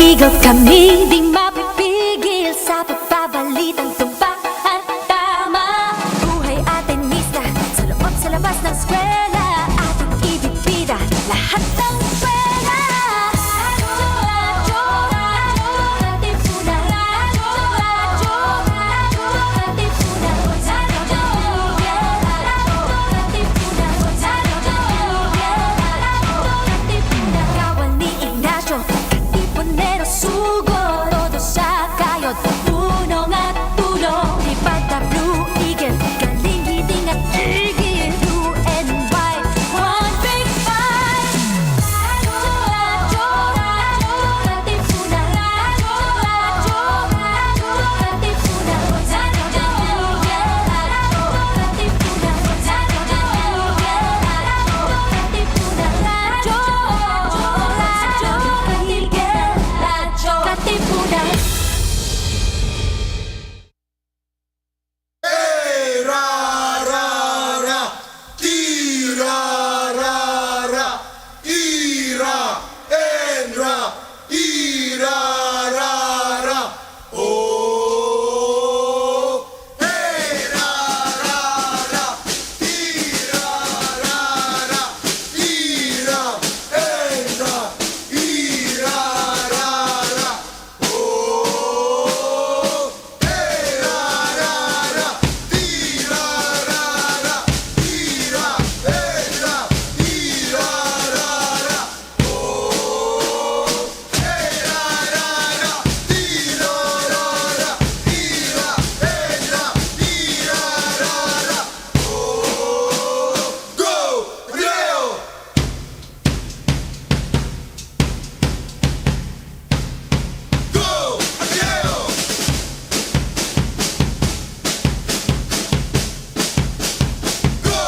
Eagle kami, di mapipigil sa pagbabalitang tumpak at tama. Buhay Atenista, sa loob sa labas ng eskwela, ating ibibida lahat ng pera. Radyo, Katipunan. Radyo, Katipunan. Kawan ni Ignacio, Katipunero sugo, todo sa kayod, punong at tulong. Di pagka Blue Eagle, galing hiting at tigil. Blue and white, one big fight. Radyo, Katipunan. Radyo, Katipunan. Hey, ra, ra, ra, tira, ra, ra, ira, enra, ira, ra, ra, oh. Hey, ra, ra, ra, tira, ra, ra, ira, enra, ira, ra, ra, oh. Hey, ra, ra, ra, tira, ra, ra, ira, enra, ira, ra, ra, oh. Hey, ra, ra, ra, tira, ra, ra, ira, enra, ira, ra, ra, oh. Go, Leo! Go, Leo! Go,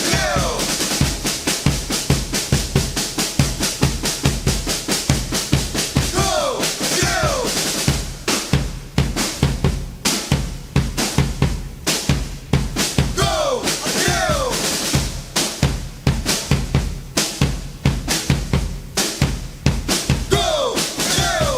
Leo! Go, Leo! Go, Leo! Go, Leo! Go, Leo! Go, Leo!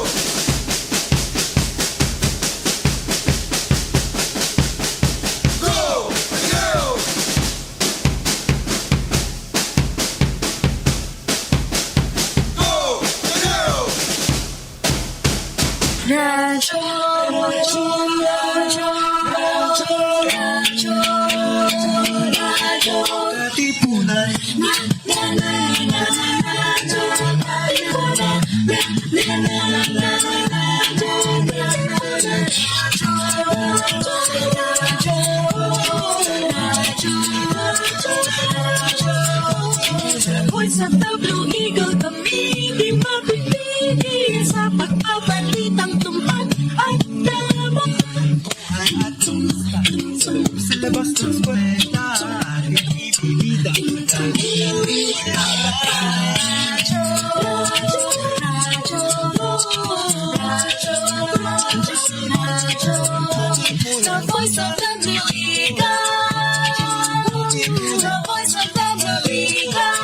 Katipunan. Voice of the Blue Eagle, kami di mapipigil sa pagbabalitang tumpak at tama. Sa labas ng eskwela, ibibida The voice of the Blue Eagle, the voice of the Blue Eagle.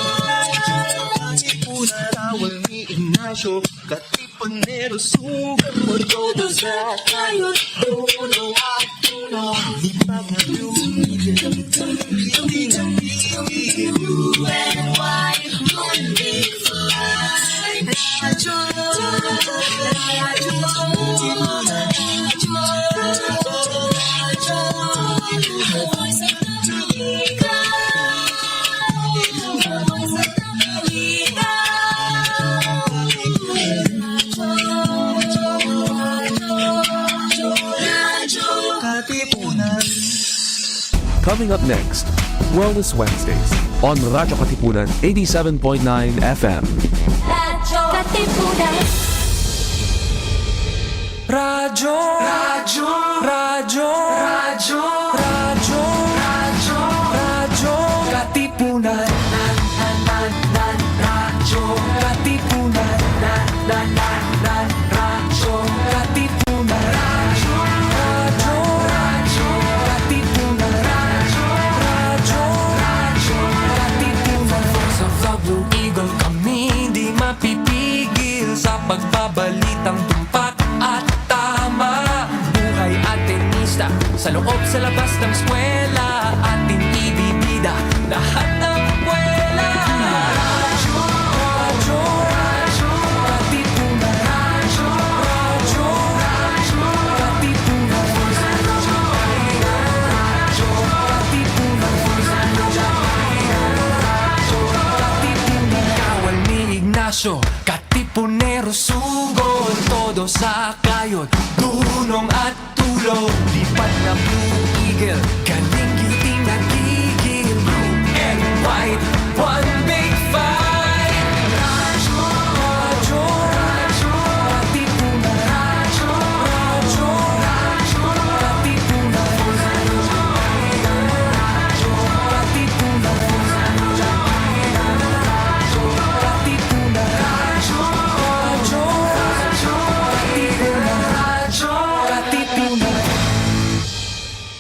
Katipunan, tawag ni Ignacio, Katipunero sugat mo todo sa kayo, puno at puno. Di pa ka lumigil, hindi na bigil. Blue and white, one big flight. Radyo, the voice of the Blue Eagle, the voice of the Blue Eagle. Katipunan. Coming up next, Wellness Wednesdays on Radyo Katipunan 87.9 FM. Radyo, Katipunan. Radyo, radyo, radyo, radyo, radyo, radyo, radyo, Katipunan. Radyo, Katipunan. Radyo, Katipunan. Radyo, radyo, radyo, Katipunan. Radyo, radyo, Katipunan. Voice of the Blue Eagle, kami di mapipigil sa pagbabalitang Sa loob, sa labas ng eskwela, ating ibibida lahat ng buwela. Radyo, radyo, radyo, Katipunan. Radyo, radyo, radyo, Katipunan. Radyo, radyo, Katipunan. Radyo, Katipunan. Kawal ni Ignacio, Katipunero, sugod, todo sa kayod, dunong at tulog. Lipat na Blue Eagle, galing giting nagigil. Blue and white, one big fight. Radyo, radyo, radyo, Katipunan. Radyo, radyo, radyo, Katipunan. Radyo, radyo, Katipunan. Radyo, radyo, Katipunan. Radyo, radyo, radyo, Katipunan. Radyo, Katipunan.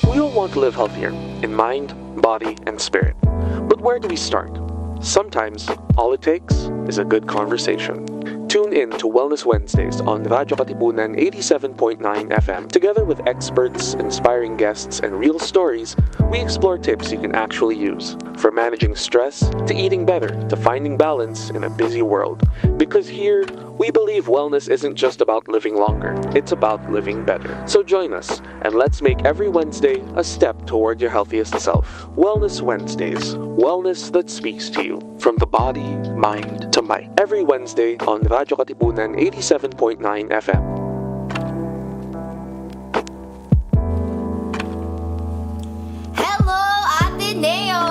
We all want to live healthier in mind, body, and spirit. But where do we start? Sometimes, all it takes is a good conversation. Tune in to Wellness Wednesdays on Radyo Katipunan 87.9 FM. Together with experts, inspiring guests, and real stories, we explore tips you can actually use. From managing stress, to eating better, to finding balance in a busy world. Because here, we believe wellness isn't just about living longer, it's about living better. So join us, and let's make every Wednesday a step toward your healthiest self. Wellness Wednesdays, wellness that speaks to you. From the body, mind, to might. Every Wednesday on Radyo Katipunan 87.9 FM. Hello, Ateneo!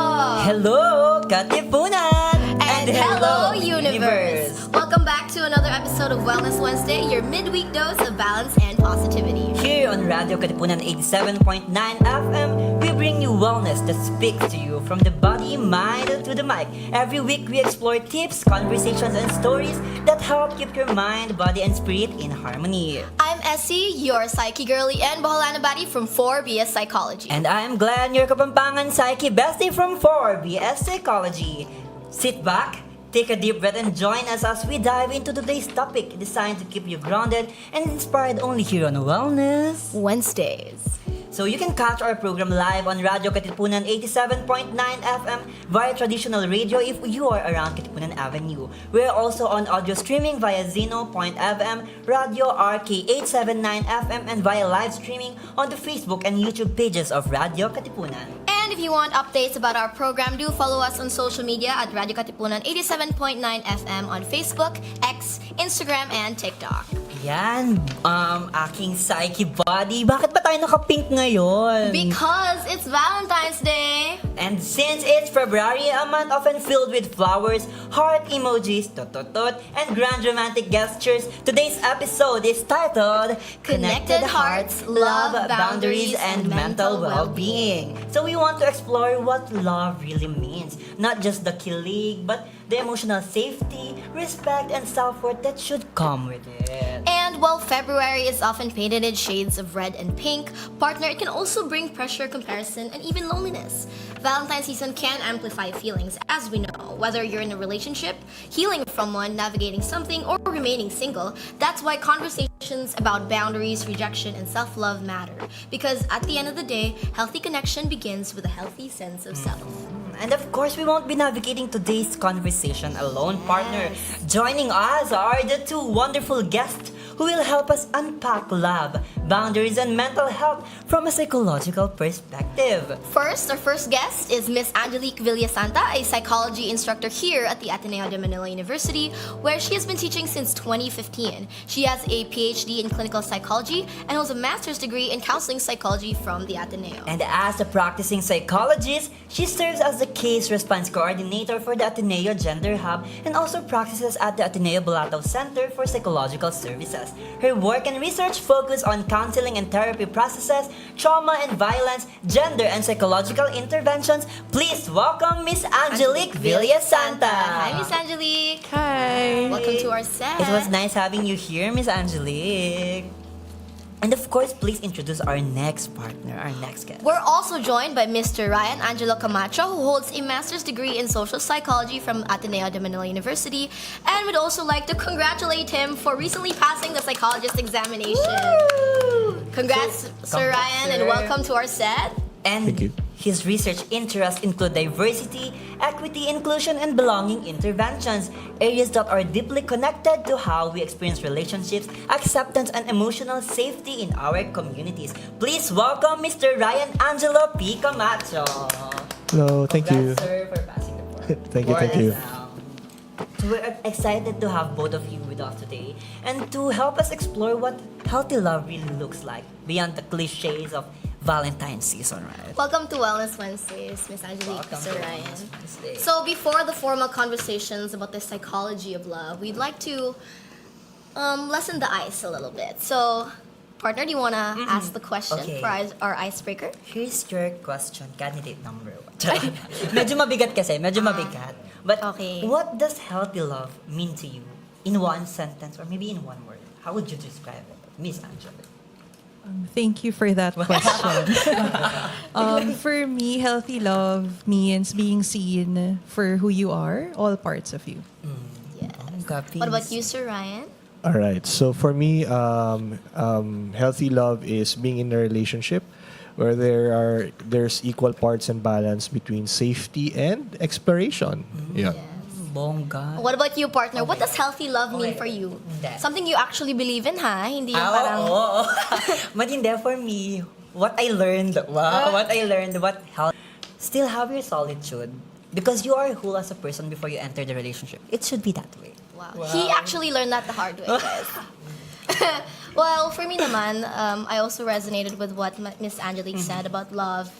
Hello, Katipunan! And hello, Universe! Welcome back to another episode of Wellness Wednesday, your midweek dose of balance and positivity. Here on Radio Katipunan 87.9 FM, we bring you wellness that speaks to you from the body, mind, to the mic. Every week, we explore tips, conversations, and stories that help keep your mind, body, and spirit in harmony. I'm Essie, your Psyche girly and Boholana Body from 4BS Psychology. And I'm Glenn, your Kapampangan Psyche bestie from 4BS Psychology. Sit back, take a deep breath, and join us as we dive into today's topic designed to keep you grounded and inspired only here on Wellness Wednesdays. So you can catch our program live on Radio Katipunan 87.9 FM via traditional radio if you are around Katipunan Avenue. We're also on audio streaming via Zeno.fm, Radio RK879 FM, and via live streaming on the Facebook and YouTube pages of Radio Katipunan. And if you want updates about our program, do follow us on social media at Radio Katipunan 87.9 FM on Facebook, X, Instagram, and TikTok. Yan, aking Psyche body. Bakit ba tayo naka-pink ngayon? Because it's Valentine's Day! And since it's February, a month often filled with flowers, heart emojis, tot, and grand romantic gestures, today's episode is titled Connected Hearts, Love, Boundaries, and Mental Well-Being. So we want to explore what love really means. Not just the kilig, but the emotional safety, respect, and self-worth that should come with it. And while February is often painted in shades of red and pink, partner, it can also bring pressure, comparison, and even loneliness. Valentine's season can amplify feelings, as we know. Whether you're in a relationship, healing from one, navigating something, or remaining single, that's why conversations about boundaries, rejection, and self-love matter. Because at the end of the day, healthy connection begins with a healthy sense of self. And of course, we won't be navigating today's conversation alone, partner. Joining us are the two wonderful guests who will help us unpack love, boundaries, and mental health from a psychological perspective. First, our first guest is Miss Angelique Villasanta, a psychology instructor here at the Ateneo de Manila University, where she has been teaching since 2015. She has a PhD in clinical psychology and holds a master's degree in counseling psychology from the Ateneo. And as a practicing psychologist, she serves as the case response coordinator for the Ateneo Gender Hub and also practices at the Ateneo Bulatao Center for Psychological Services. Her work and research focus on counseling and therapy processes, trauma and violence, gender and psychological interventions. Please welcome Miss Angelique Villasanta. Hi, Miss Angelique. Hi. Welcome to our set. It was nice having you here, Miss Angelique. And of course, please introduce our next partner, our next guest. We're also joined by Mr. Ryan Angelo Camacho, who holds a master's degree in social psychology from Ateneo de Manila University, and would also like to congratulate him for recently passing the psychologist examination. Woo! Congrats, Sir Ryan, and sir. welcome to our set. And Thank you. his research interests include diversity, equity, inclusion, and belonging interventions, areas that are deeply connected to how we experience relationships, acceptance, and emotional safety in our communities. Please welcome Mr. Ryan Angelo P. Camacho. Hello, thank you. Congrats, sir, for passing the board. Thank you, Board thank you. exam. So we're excited to have both of you with us today and to help us explore what healthy love really looks like beyond the cliches of Valentine's season, right? Welcome to Wellness Wednesdays, Miss Angelique, Welcome Sir to Ryan. Wellness Wednesday. So before the formal conversations about the psychology of love, we'd like to lessen the ice a little bit. So, partner, do you want to ask the question Okay. for our icebreaker? Here's your question, candidate number 1. Medyo mabigat kasi, medyo mabigat. But Okay. what does healthy love mean to you in one sentence or maybe in one word? How would you describe it, Miss Angela? Thank you for that question. For me, healthy love means being seen for who you are, all parts of you. Yes. Copies. What about you, Sir Ryan? All right. So for me, healthy love is being in a relationship where there's equal parts and balance between safety and exploration. Yeah. Bongga. What about you, partner? What does healthy love mean Okay. for you? Hindi. Something you actually believe in, ha? Hindi yung Ah, parang... oo. Matindi for me. What I learned, what helped. Still have your solitude. Because you are whole as a person before you enter the relationship. It should be that way. Wow. He actually learned that the hard way, guys. Well, for me naman, I also resonated with what Miss Angelique said about love.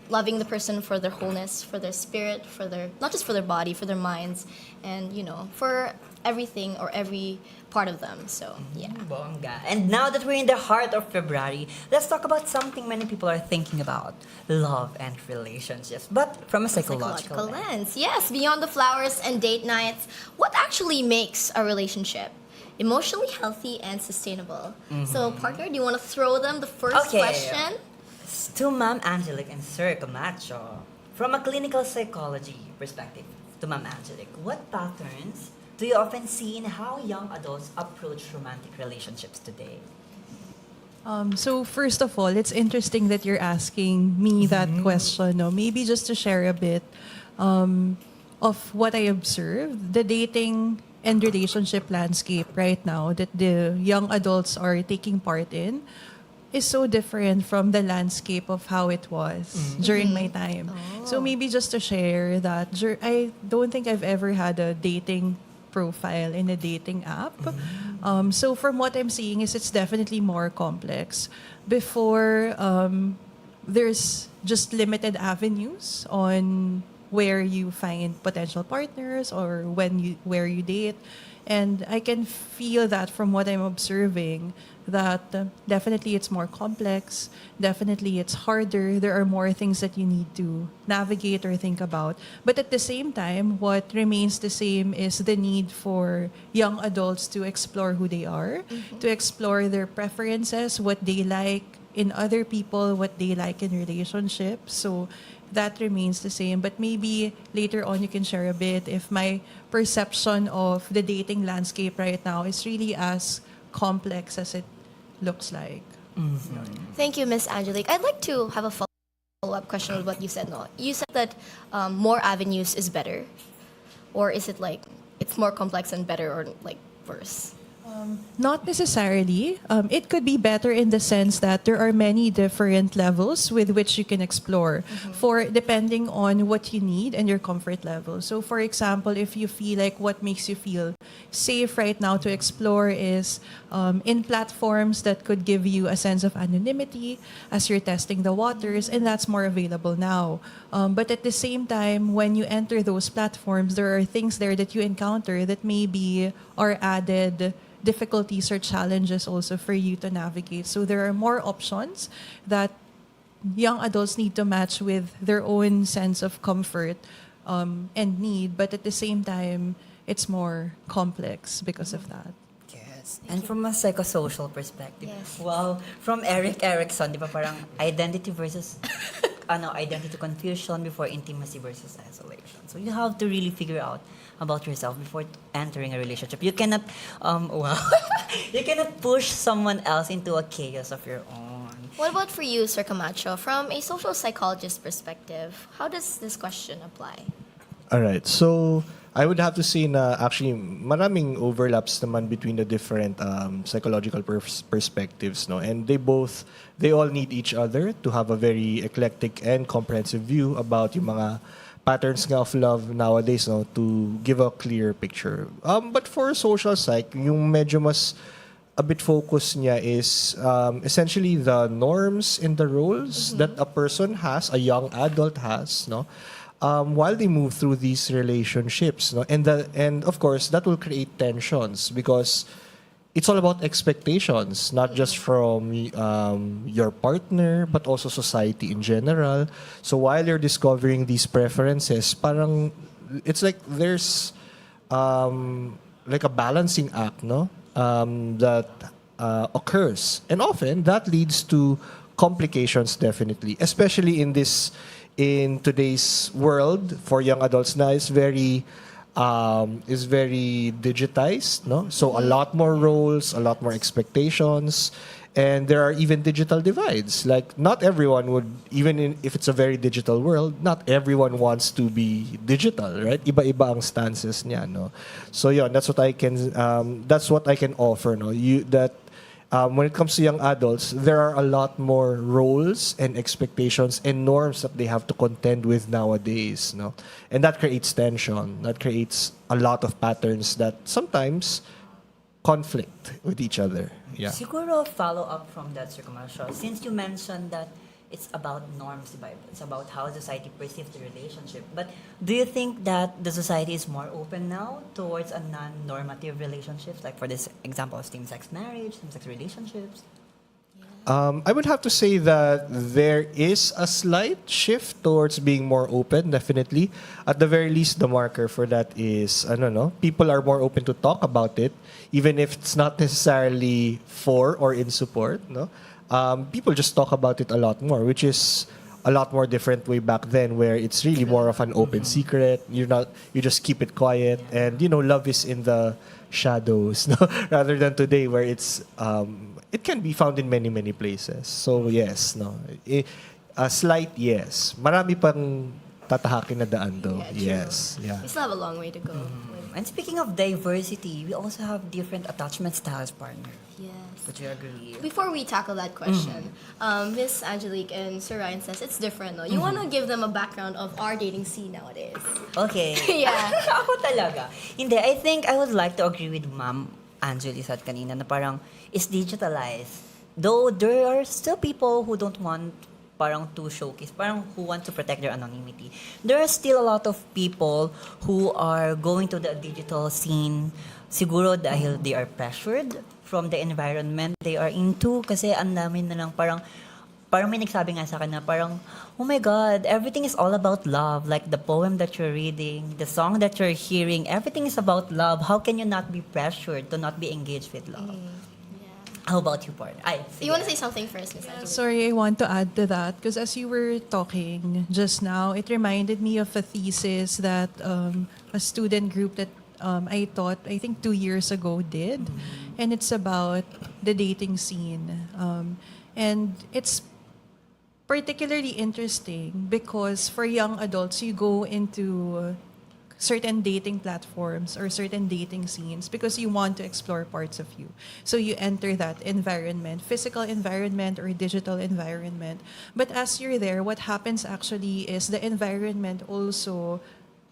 Loving the person for their wholeness, for their spirit, for their not just for their body, for their minds, and for everything or every part of them. So yeah. Bongga. And now that we're in the heart of February, let's talk about something many people are thinking about: love and relationships, but from a psychological lens. lens. Yes, beyond the flowers and date nights, what actually makes a relationship emotionally healthy and sustainable? So, partner, do you want to throw them the first Okay. question? To Ma'am Angelique and Sir Camacho, from a clinical psychology perspective, to Ma'am Angelique, what patterns do you often see in how young adults approach romantic relationships today? So first of all, it's interesting that you're asking me that question. No? Maybe just to share a bit of what I observed, the dating and relationship landscape right now that the young adults are taking part in is so different from the landscape of how it was during my time. So maybe just to share that I don't think I've ever had a dating profile in a dating app. So from what I'm seeing is it's definitely more complex. Before, there's just limited avenues on where you find potential partners or where you date. And I can feel that from what I'm observing that definitely it's more complex, definitely it's harder, there are more things that you need to navigate or think about. But at the same time, what remains the same is the need for young adults to explore who they are, to explore their preferences, what they like in other people, what they like in relationships. So that remains the same. But maybe later on you can share a bit if my perception of the dating landscape right now is really as complex as it looks like. Thank you, Miss Angelique. I'd like to have a follow-up question with what you said. No, you said that more avenues is better, or is it like it's more complex and better, or like worse? Not necessarily. It could be better in the sense that there are many different levels with which you can explore for depending on what you need and your comfort level. So for example, if you feel like what makes you feel safe right now to explore is in platforms that could give you a sense of anonymity as you're testing the waters, and that's more available now. But at the same time, when you enter those platforms, there are things there that you encounter that maybe are added difficulties or challenges also for you to navigate. So there are more options that young adults need to match with their own sense of comfort and need, but at the same time, it's more complex because of that. Yes. And from a psychosocial perspective, Yes. well, from Eric Erickson, di ba parang identity versus identity confusion before intimacy versus isolation. So you have to really figure out about yourself before entering a relationship. You cannot, you cannot push someone else into a chaos of your own. What about for you, Sir Camacho? From a social psychologist perspective, how does this question apply? All right. So I would have to say na actually maraming overlaps naman between the different psychological perspectives, no? And they all need each other to have a very eclectic and comprehensive view about yung mga patterns nga of love nowadays, no, to give a clear picture. But for social psych, yung medyo mas a bit focus niya is essentially the norms and the roles that a person has, a young adult has, no, while they move through these relationships, no, and of course that will create tensions because it's all about expectations, not just from your partner, but also society in general. So while you're discovering these preferences, parang it's like there's like a balancing act, no, that occurs, and often that leads to complications, definitely, especially in today's world for young adults now is very digitized, no? So a lot more roles, a lot more expectations, and there are even digital divides. Like not everyone would, if it's a very digital world, not everyone wants to be digital, right? Iba-iba ang stances niya, no? So yeah, that's what I can offer, no? When it comes to young adults, there are a lot more roles and expectations and norms that they have to contend with nowadays, no? And that creates tension. That creates a lot of patterns that sometimes conflict with each other. Yeah. Siguro follow up from that, Sir Camacho. Since you mentioned that it's about norms, diba? It's about how society perceives the relationship. But do you think that the society is more open now towards a non-normative relationships? Like for this example, same-sex marriage, same-sex relationships? I would have to say that there is a slight shift towards being more open, definitely. At the very least, the marker for that is, I don't know, people are more open to talk about it, even if it's not necessarily for or in support, no? People just talk about it a lot more, which is a lot more different way back then, where it's really more of an open secret. You just keep it quiet, and love is in the shadows, no? Rather than today, where it can be found in many places. So yes, no, a slight yes. Marami pang tatahakin na daan though. Yeah, Yes, yeah. We still have a long way to go. And speaking of diversity, we also have different attachment styles, partner. Yes. Would you agree? Before we tackle that question, Miss Angelique and Sir Ryan says it's different, no? You want to give them a background of our dating scene nowadays. Okay. Yeah. Ako talaga. Hindi, I think I would like to agree with Ma'am Angelique said kanina na parang is digitalized. Though there are still people who don't want parang to showcase, parang who want to protect their anonymity. There are still a lot of people who are going to the digital scene siguro dahil they are pressured from the environment they are into kasi ang dami na lang parang may nagsabi nga sa akin na parang, oh my God, everything is all about love. Like the poem that you're reading, the song that you're hearing, everything is about love. How can you not be pressured to not be engaged with love? How about you, partner? You want to say something first, Miss Angelique? Sorry, I want to add to that because as you were talking just now, it reminded me of a thesis that a student group that I taught, I think 2 years ago did. And it's about the dating scene. And it's particularly interesting because for young adults, you go into certain dating platforms or certain dating scenes because you want to explore parts of you. So you enter that environment, physical environment or digital environment. But as you're there, what happens actually is the environment also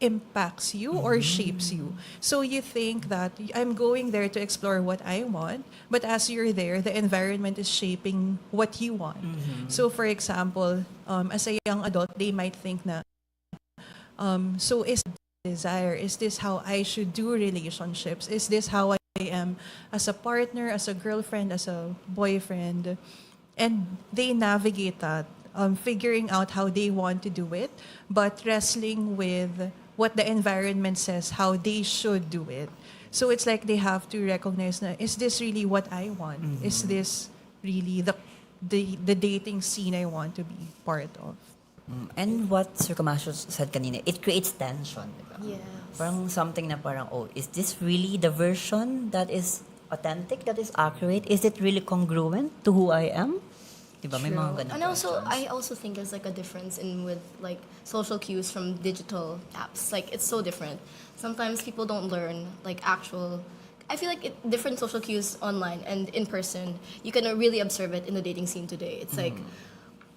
impacts you or shapes you. So you think that I'm going there to explore what I want, but as you're there, the environment is shaping what you want. So for example, as a young adult, they might think na, so is desire, is this how I should do relationships? Is this how I am as a partner, as a girlfriend, as a boyfriend? And they navigate that, figuring out how they want to do it, but wrestling with what the environment says, how they should do it. So it's like they have to recognize na, is this really what I want? Is this really the dating scene I want to be part of? And what Sir Camacho said kanina, it creates tension. Diba? Yes. Parang something na parang, oh, is this really the version that is authentic, that is accurate? Is it really congruent to who I am? Diba? May mga ganun And also, questions. I also think there's like a difference in with like social cues from digital apps. Like it's so different. Sometimes people don't learn like actual. I feel like different social cues online and in person. You can really observe it in the dating scene today. It's like,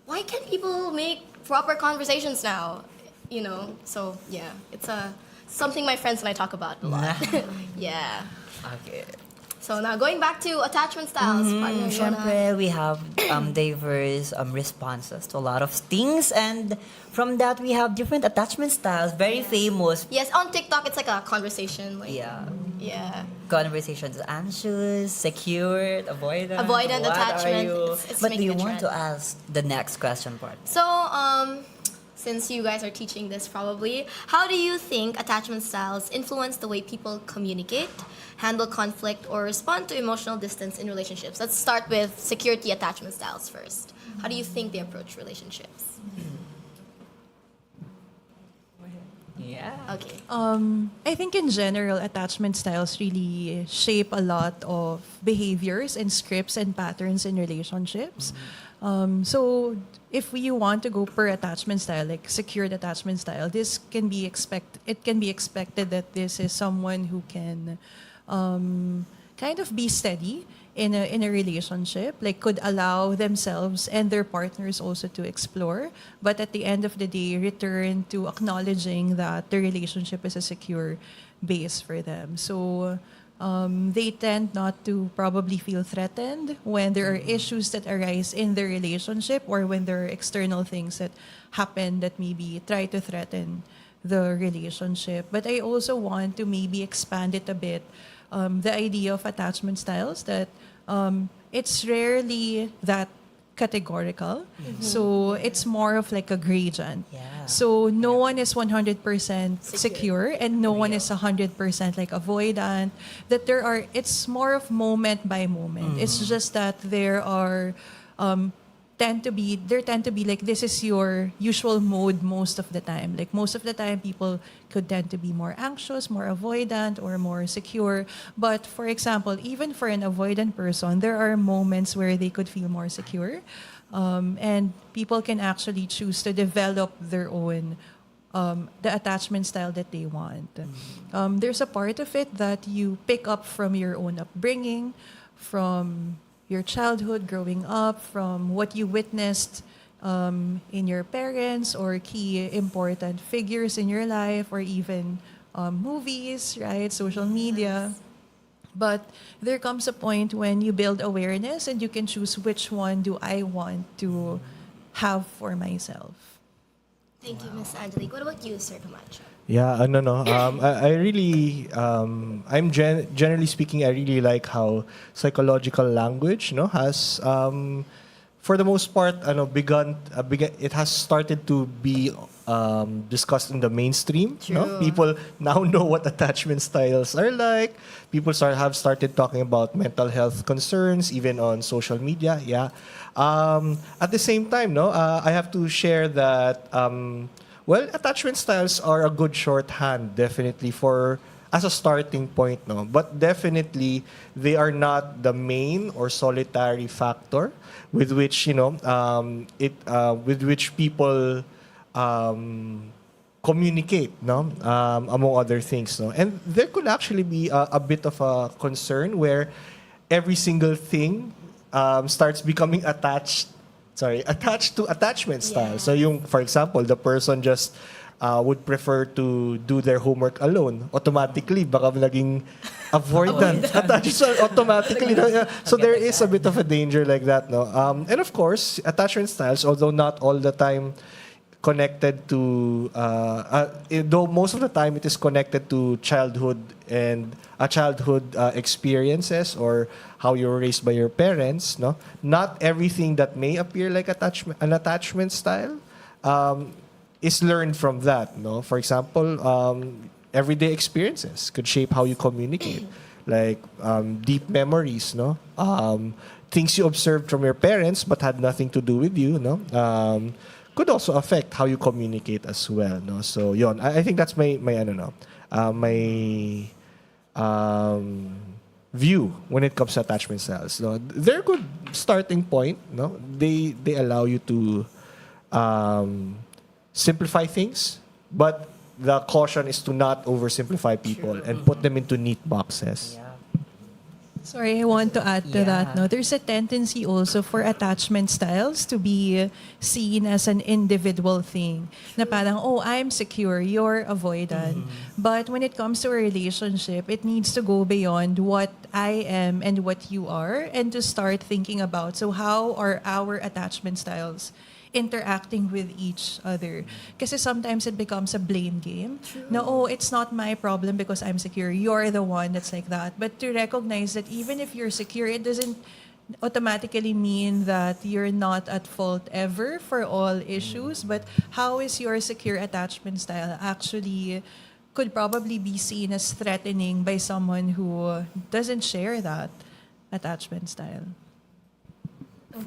why can't people make proper conversations now? You know. So yeah, it's something my friends and I talk about a lot. Yeah. Okay. So now going back to attachment styles, partner, you wanna- Siyempre, we have diverse responses to a lot of things, and from that we have different attachment styles, very famous. Yes, on TikTok it's like a conversation. Like, Yeah. Yeah. Conversations, anxious, secured, avoidant. Avoidant, what attachment, Are you? it's But do making you a want trend. to ask the next question, part? So, since you guys are teaching this probably, how do you think attachment styles influence the way people communicate, handle conflict, or respond to emotional distance in relationships? Let's start with security attachment styles first. How do you think they approach relationships? Yeah. Okay. I think in general, attachment styles really shape a lot of behaviors and scripts and patterns in relationships. So if you want to go per attachment style, like secured attachment style, it can be expected that this is someone who can kind of be steady in a relationship, like could allow themselves and their partners also to explore, but at the end of the day return to acknowledging that the relationship is a secure base for them. So they tend not to probably feel threatened when there are issues that arise in the relationship or when there are external things that happen that maybe try to threaten the relationship. But I also want to maybe expand it a bit, the idea of attachment styles, that it's rarely that categorical. So it's more of like a gradient. Yeah. So no one is 100% secure and no one is 100% like avoidant. It's more of moment by moment. It's just that there tend to be like, this is your usual mode most of the time. Like most of the time people could tend to be more anxious, more avoidant, or more secure. But for example, even for an avoidant person, there are moments where they could feel more secure. And people can actually choose to develop their own the attachment style that they want. There's a part of it that you pick up from your own upbringing, from your childhood, growing up, from what you witnessed in your parents or key important figures in your life, or even movies, right? Social media. But there comes a point when you build awareness and you can choose which one do I want to have for myself. Thank you, Miss Angelique. What about you, Sir Camacho? Yeah, no. I really, generally speaking, I really like how psychological language, has, for the most part, it has started to be discussed in the mainstream. No? People now know what attachment styles are like. People have started talking about mental health concerns, even on social media. Yeah. At the same time, I have to share that. Well, attachment styles are a good shorthand, definitely, as a starting point, no. But definitely, they are not the main or solitary factor with which with which people communicate, no, among other things, no. And there could actually be a bit of a concern where every single thing starts becoming attached to attachment style. So for example, the person just would prefer to do their homework alone. Automatically, baka naging avoidant. Attached automatically. No? Yeah. So there is a bit of a danger like that. No? And of course, attachment styles, although not all the time connected to, though most of the time it is connected to childhood and childhood experiences or how you were raised by your parents. No, not everything that may appear like an attachment style is learned from that. No, for example, everyday experiences could shape how you communicate, like deep memories. No, things you observed from your parents but had nothing to do with you. No. could also affect how you communicate as well, no? So yon, I think that's my ano no, my view when it comes to attachment styles. No, they're a good starting point. No, they allow you to simplify things, but the caution is to not oversimplify people and put them into neat boxes. Yeah. Sorry, I want to add to that. No, there's a tendency also for attachment styles to be seen as an individual thing. Na parang, oh, I'm secure, you're avoidant. But when it comes to a relationship, it needs to go beyond what I am and what you are, and to start thinking about, so how are our attachment styles interacting with each other? Kasi sometimes it becomes a blame game. No, oh, it's not my problem because I'm secure. You're the one that's like that. But to recognize that even if you're secure, it doesn't automatically mean that you're not at fault ever for all issues. But how is your secure attachment style actually could probably be seen as threatening by someone who doesn't share that attachment style?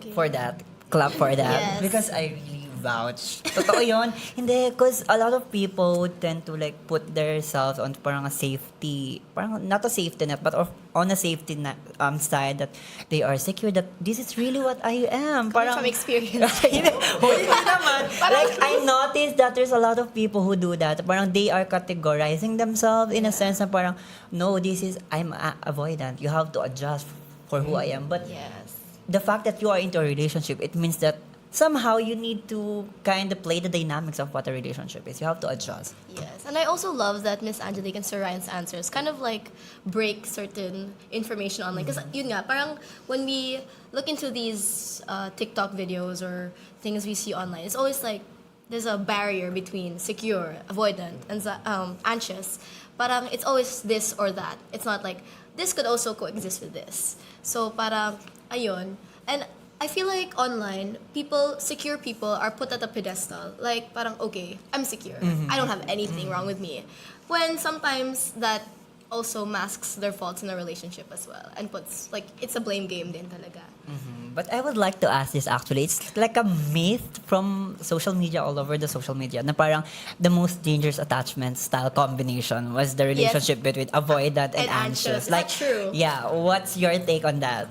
Okay. For that. Clap for that. Yes. Because I really vouch. Totoo yun. Hindi, because a lot of people would tend to like put themselves on parang a safety, parang not a safety net, but on a safety net, side that they are secure, that this is really what I am. Coming from experience. Hoy, naman. Like, I noticed that there's a lot of people who do that. Parang they are categorizing themselves in a sense na parang, no, I'm avoidant. You have to adjust for who I am. But Yes. the fact that you are into a relationship, it means that somehow you need to kind of play the dynamics of what a relationship is. You have to adjust. Yes, and I also love that Miss Angelique and Sir Ryan's answers kind of like break certain information online. Because yun nga, parang when we look into these TikTok videos or things we see online, it's always like there's a barrier between secure, avoidant, and anxious. Parang it's always this or that. It's not like this could also coexist with this. So parang ayun. And I feel like online, secure people are put at a pedestal. Like, parang, okay, I'm secure. I don't have anything wrong with me. When sometimes that also masks their faults in a relationship as well. And puts, like, it's a blame game din talaga. But I would like to ask this actually. It's like a myth from social media, all over the social media, na parang the most dangerous attachment style combination was the relationship between avoidant and anxious. Is that true? Yeah, what's your take on that?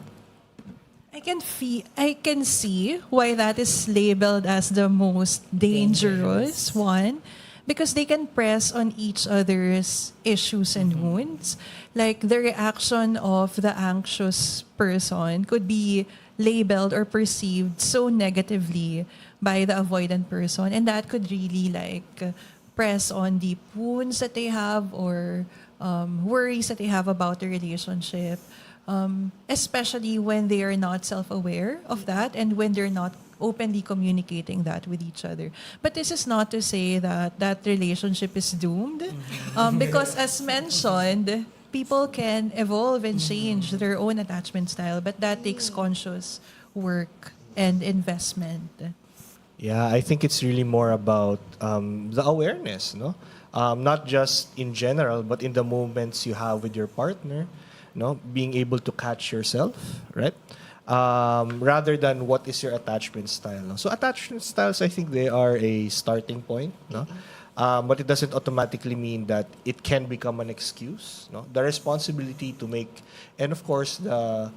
I can see why that is labeled as the most dangerous one, because they can press on each other's issues and wounds. Like the reaction of the anxious person could be labeled or perceived so negatively by the avoidant person, and that could really like press on the wounds that they have, or worries that they have about the relationship. Especially when they are not self-aware of that, and when they're not openly communicating that with each other. But this is not to say that that relationship is doomed, because as mentioned, people can evolve and change their own attachment style, but that takes conscious work and investment. Yeah, I think it's really more about the awareness, no? Not just in general, but in the moments you have with your partner, no? Being able to catch yourself, right? Rather than what is your attachment style. No? So attachment styles, I think they are a starting point, no? But it doesn't automatically mean that it can become an excuse. No? The responsibility to make, and of course the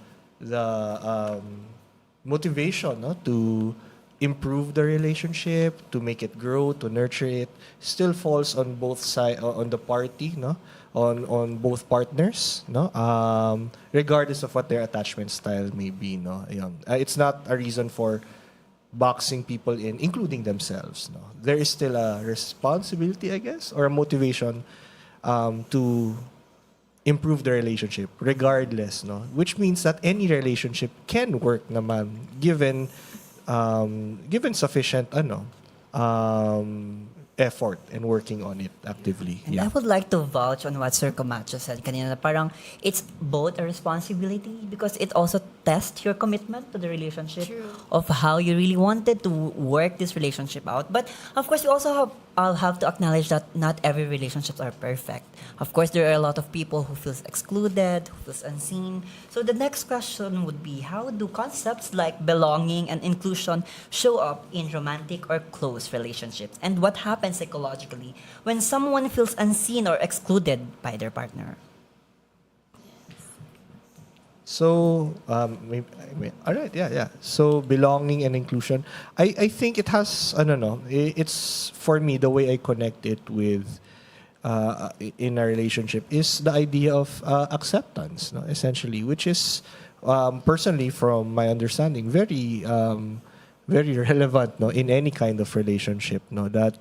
motivation, no, to improve the relationship, to make it grow, to nurture it, still falls on both sides, on the party, no, on both partners, no, regardless of what their attachment style may be, no. It's not a reason for boxing people in, including themselves, no. There is still a responsibility, I guess, or a motivation to improve the relationship, regardless, no. Which means that any relationship can work naman, given sufficient effort and working on it actively. And I would like to vouch on what Sir Camacho said kanina, na parang it's both a responsibility, because it also test your commitment to the relationship, True. of how you really wanted to work this relationship out. But of course, I'll have to acknowledge that not every relationships are perfect. Of course, there are a lot of people who feels excluded, who feels unseen. So the next question would be, how do concepts like belonging and inclusion show up in romantic or close relationships? And what happens psychologically when someone feels unseen or excluded by their partner? So, all right, yeah. So, belonging and inclusion. I think it has, I don't know, it's for me, the way I connect it with, in a relationship is the idea of acceptance, no, essentially, which is, personally, from my understanding, very relevant, no, in any kind of relationship, no, that,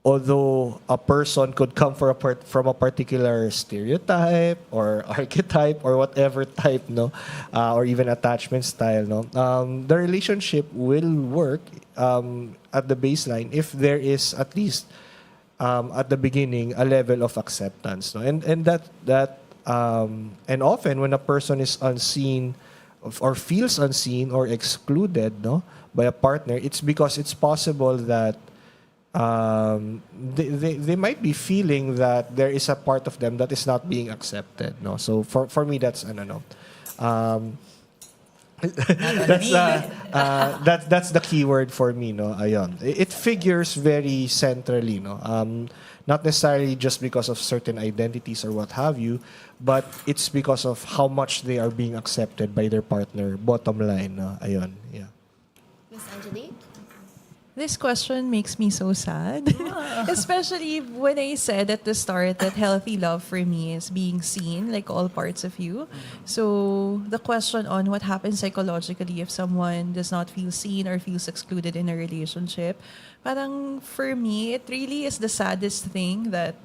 although a person could come from a particular stereotype or archetype or whatever type, no, or even attachment style, no, the relationship will work at the baseline if there is at least at the beginning a level of acceptance, no, and often when a person is unseen or feels unseen or excluded, no, by a partner, it's because it's possible that they might be feeling that there is a part of them that is not being accepted, no. So for me, that's, I don't know, that's the key word for me, no. Ayon, it figures very centrally, no. Not necessarily just because of certain identities or what have you, but it's because of how much they are being accepted by their partner. Bottom line, no. Ayon, yeah. Miss Angelique? This question makes me so sad. Especially when I said at the start that healthy love for me is being seen, like all parts of you. So the question on what happens psychologically if someone does not feel seen or feels excluded in a relationship, parang for me, it really is the saddest thing that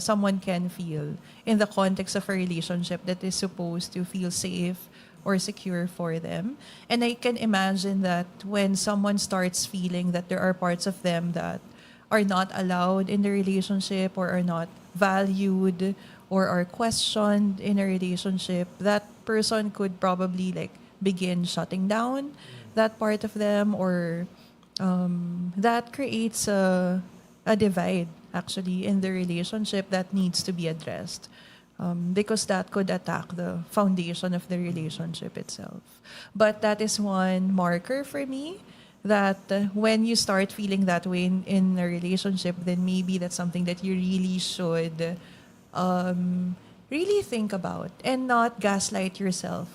someone can feel in the context of a relationship that is supposed to feel safe or secure for them. And I can imagine that when someone starts feeling that there are parts of them that are not allowed in the relationship or are not valued or are questioned in a relationship, that person could probably like begin shutting down that part of them, or that creates a divide actually in the relationship that needs to be addressed. Because that could attack the foundation of the relationship itself. But that is one marker for me that when you start feeling that way in a relationship, then maybe that's something that you really should really think about and not gaslight yourself.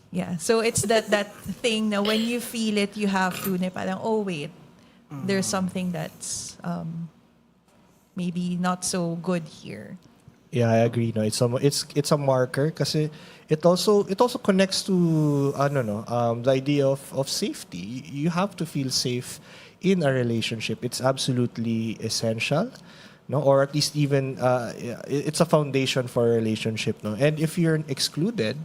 Yeah, so it's that thing na when you feel it, you have to, na parang, oh wait, there's something that's maybe not so good here. Yeah, I agree. No, it's a marker kasi it also connects to, I don't know, the idea of safety. You have to feel safe in a relationship. It's absolutely essential, no, or at least even it's a foundation for a relationship, no. And if you're excluded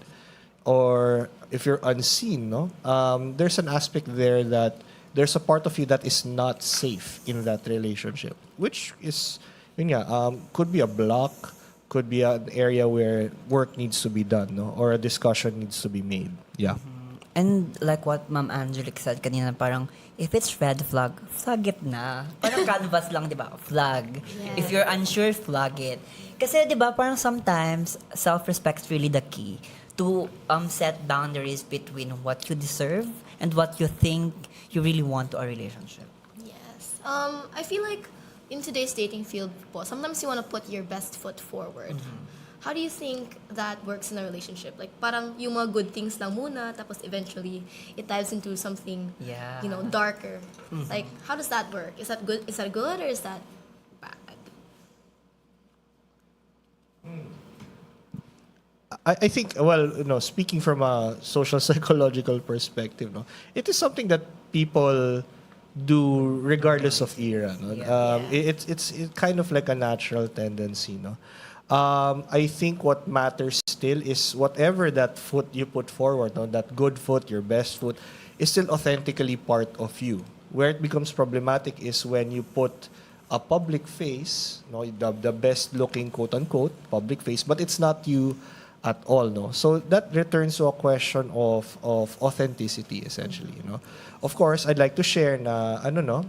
or if you're unseen, no, there's an aspect there that there's a part of you that is not safe in that relationship, which is, could be a block. Could be an area where work needs to be done, no? Or a discussion needs to be made. Yeah. And like what Ma'am Angelique said kanina, parang if it's red flag, flag it na. Parang canvas lang, di ba? Flag. Yeah. If you're unsure, flag it. Kasi di ba, parang sometimes self-respect is really the key to set boundaries between what you deserve and what you think you really want to a relationship. Yes. I feel like in today's dating field po, sometimes you want to put your best foot forward. How do you think that works in a relationship? Like, parang yung mga good things lang muna, tapos eventually it dives into something, darker. Like, how does that work? Is that good? Is that good or is that bad? I think, speaking from a social psychological perspective, no, it is something that people do regardless of era, no? It's kind of like a natural tendency, no. I think what matters still is whatever that foot you put forward, no, that good foot, your best foot, is still authentically part of you. Where it becomes problematic is when you put a public face, no, the best looking quote unquote public face, but it's not you at all, no. So that returns to a question of authenticity, essentially, you know. Of course, I'd like to share na ano no,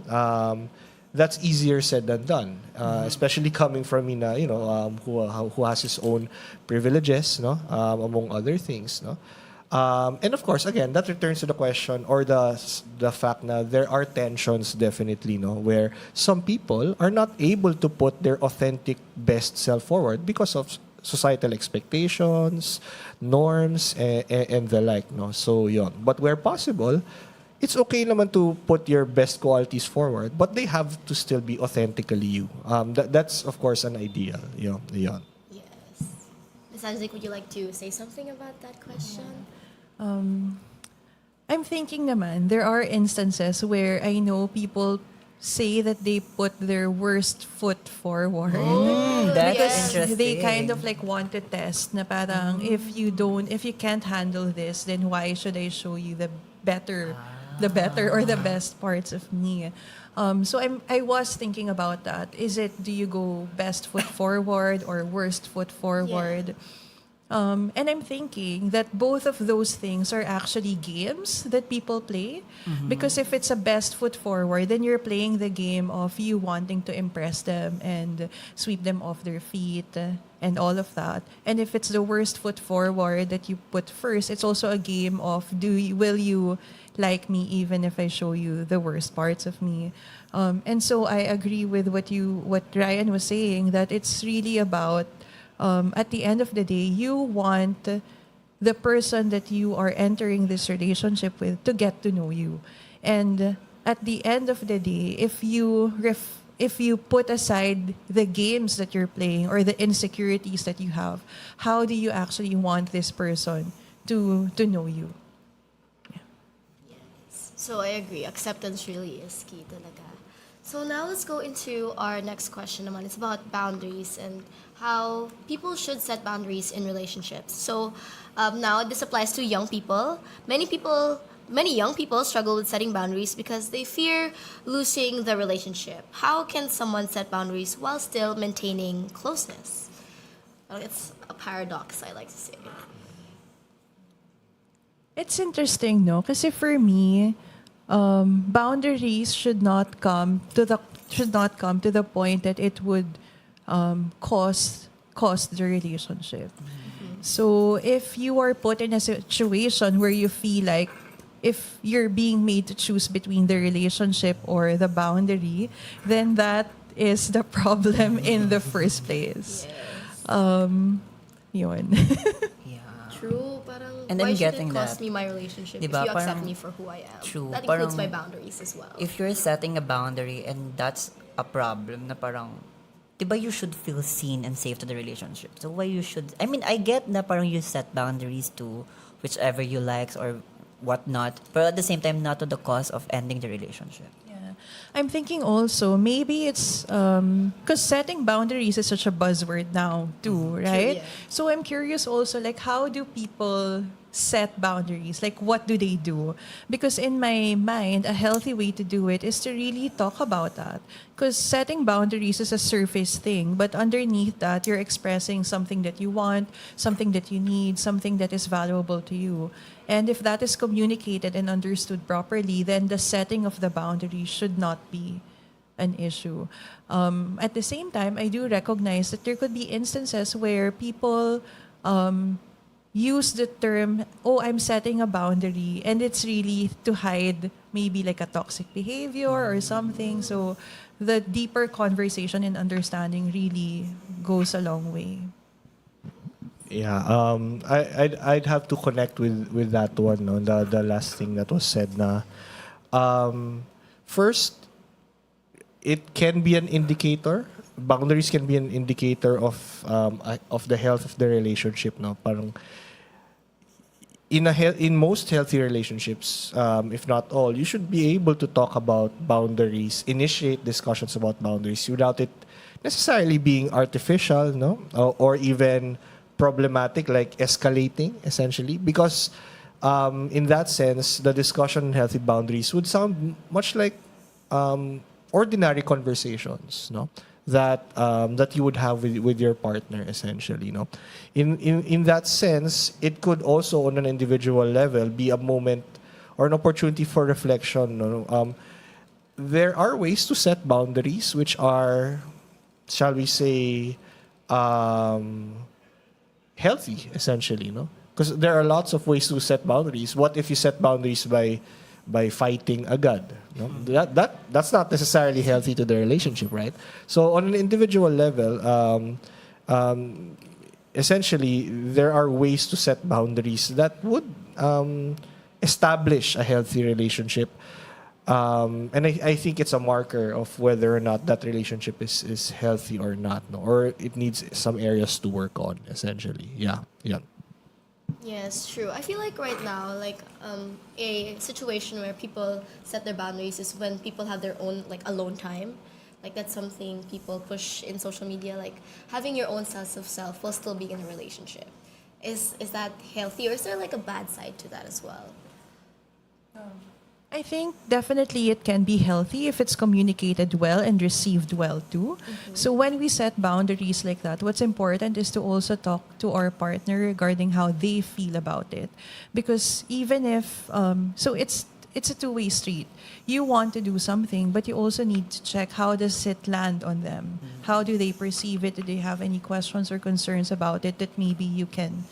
that's easier said than done, especially coming from me na, you know, who has his own privileges, no, among other things, no. And of course, again, that returns to the question or the fact that there are tensions, definitely, no, where some people are not able to put their authentic best self forward because of societal expectations, norms, and the like, no. So yon. But where possible, it's okay naman to put your best qualities forward, but they have to still be authentically you. That's of course an ideal. Yon. Yes. Ms. Angelique, would you like to say something about that question? I'm thinking naman, there are instances where I know people say that they put their worst foot forward. That's Yes. interesting. They kind of like want to test na parang if you can't handle this, then why should I show you the better or the best parts of me? So I was thinking about that. Do you go best foot forward or worst foot forward? And I'm thinking that both of those things are actually games that people play. Because if it's a best foot forward, then you're playing the game of you wanting to impress them and sweep them off their feet and all of that. And if it's the worst foot forward that you put first, it's also a game of will you like me even if I show you the worst parts of me? And so I agree with what Ryan was saying, that it's really about at the end of the day, you want the person that you are entering this relationship with to get to know you. And at the end of the day, if you put aside the games that you're playing or the insecurities that you have, how do you actually want this person to know you? So I agree. Acceptance really is key talaga. So now let's go into our next question naman. It's about boundaries and how people should set boundaries in relationships. So now this applies to young people. Many young people struggle with setting boundaries because they fear losing the relationship. How can someone set boundaries while still maintaining closeness? Well, it's a paradox, I like to say. It's interesting, no? Kasi for me, boundaries should not come to the point that it would cost the relationship. So if you are put in a situation where you feel like if you're being made to choose between the relationship or the boundary, then that is the problem in the first place. Yun. True, parang And why I'm should getting it cost that. me my relationship Diba, if you accept parang- me for who I am? True, That includes parang- my boundaries as well. If you're setting a boundary and that's a problem na parang, diba you should feel seen and safe to the relationship. So why you should, I mean, I get na parang you set boundaries to whichever you likes or whatnot, but at the same time, not to the cost of ending the relationship. Yeah. I'm thinking also maybe it's because setting boundaries is such a buzzword now too, right? yeah. So I'm curious also, like, how do people set boundaries? Like, what do they do? Because in my mind, a healthy way to do it is to really talk about that. Because setting boundaries is a surface thing, but underneath that, you're expressing something that you want, something that you need, something that is valuable to you. And if that is communicated and understood properly, then the setting of the boundary should not be an issue. At the same time, I do recognize that there could be instances where people use the term, oh, I'm setting a boundary, and it's really to hide maybe like a toxic behavior or something. So the deeper conversation and understanding really goes a long way. Yeah, I'd have to connect with that one, no? The last thing that was said na first, it can be an indicator. Boundaries can be an indicator of the health of the relationship, no? Parang in most healthy relationships, if not all, you should be able to talk about boundaries, initiate discussions about boundaries without it necessarily being artificial, no? Or even problematic, like escalating, essentially. Because in that sense, the discussion on healthy boundaries would sound much like ordinary conversations, no? that you would have with your partner, essentially, no? In that sense, it could also, on an individual level, be a moment or an opportunity for reflection, no? There are ways to set boundaries which are, shall we say, healthy, essentially, no? Because there are lots of ways to set boundaries. What if you set boundaries by fighting agad? No? That's not necessarily healthy to the relationship, right? So on an individual level, essentially, there are ways to set boundaries that would establish a healthy relationship. And I think it's a marker of whether or not that relationship is healthy or not, no? Or it needs some areas to work on, essentially. Yeah. Yes, true. I feel like right now, like a situation where people set their boundaries is when people have their own like alone time. Like that's something people push in social media, like having your own sense of self while still being in a relationship. Is that healthy, or is there like a bad side to that as well? I think definitely it can be healthy if it's communicated well and received well too. So when we set boundaries like that, what's important is to also talk to our partner regarding how they feel about it. Because even if, so it's a two-way street. You want to do something, but you also need to check how does it land on them. How do they perceive it? Do they have any questions or concerns about it that maybe you can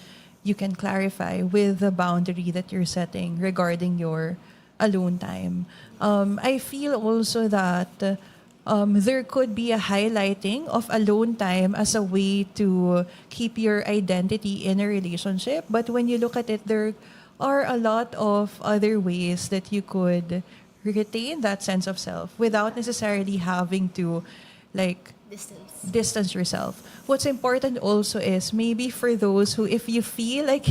clarify with the boundary that you're setting regarding your alone time. I feel also that there could be a highlighting of alone time as a way to keep your identity in a relationship. But when you look at it, there are a lot of other ways that you could retain that sense of self without necessarily having to like distance yourself. What's important also is maybe for those who, if you feel like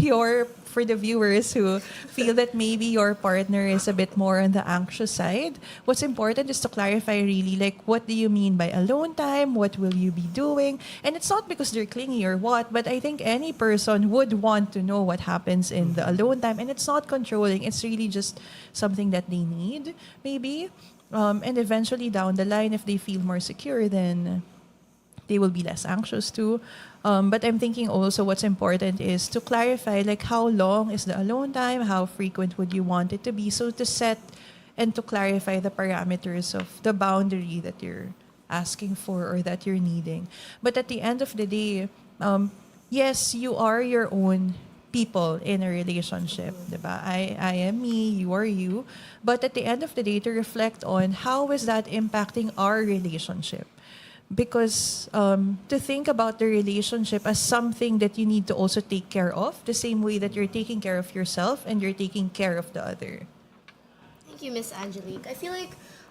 for the viewers who feel that maybe your partner is a bit more on the anxious side, what's important is to clarify really like what do you mean by alone time? What will you be doing? And it's not because they're clingy or what, but I think any person would want to know what happens in the alone time. And it's not controlling. It's really just something that they need, maybe. And eventually down the line, if they feel more secure, then they will be less anxious too. But I'm thinking also what's important is to clarify like how long is the alone time, how frequent would you want it to be, so to set and to clarify the parameters of the boundary that you're asking for or that you're needing. But at the end of the day, yes, you are your own people in a relationship, diba? I am me, you are you. But at the end of the day, to reflect on how is that impacting our relationship. Because to think about the relationship as something that you need to also take care of, the same way that you're taking care of yourself and you're taking care of the other. Thank you, Miss Angelique. I feel like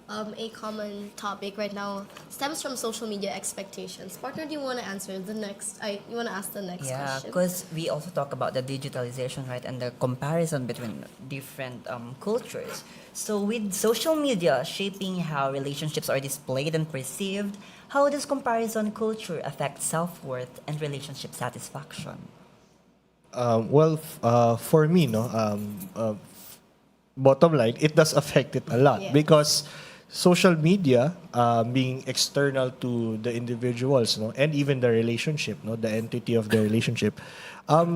a common topic right now stems from social media expectations. Partner, do you want to answer the next? You want to ask the next Yeah, question? because we also talk about the digitalization, right, and the comparison between different cultures. So with social media shaping how relationships are displayed and perceived, how does comparison culture affect self-worth and relationship satisfaction? For me, bottom line, it does affect it a lot. Yes. Because social media, being external to the individuals, and even the relationship, the entity of the relationship,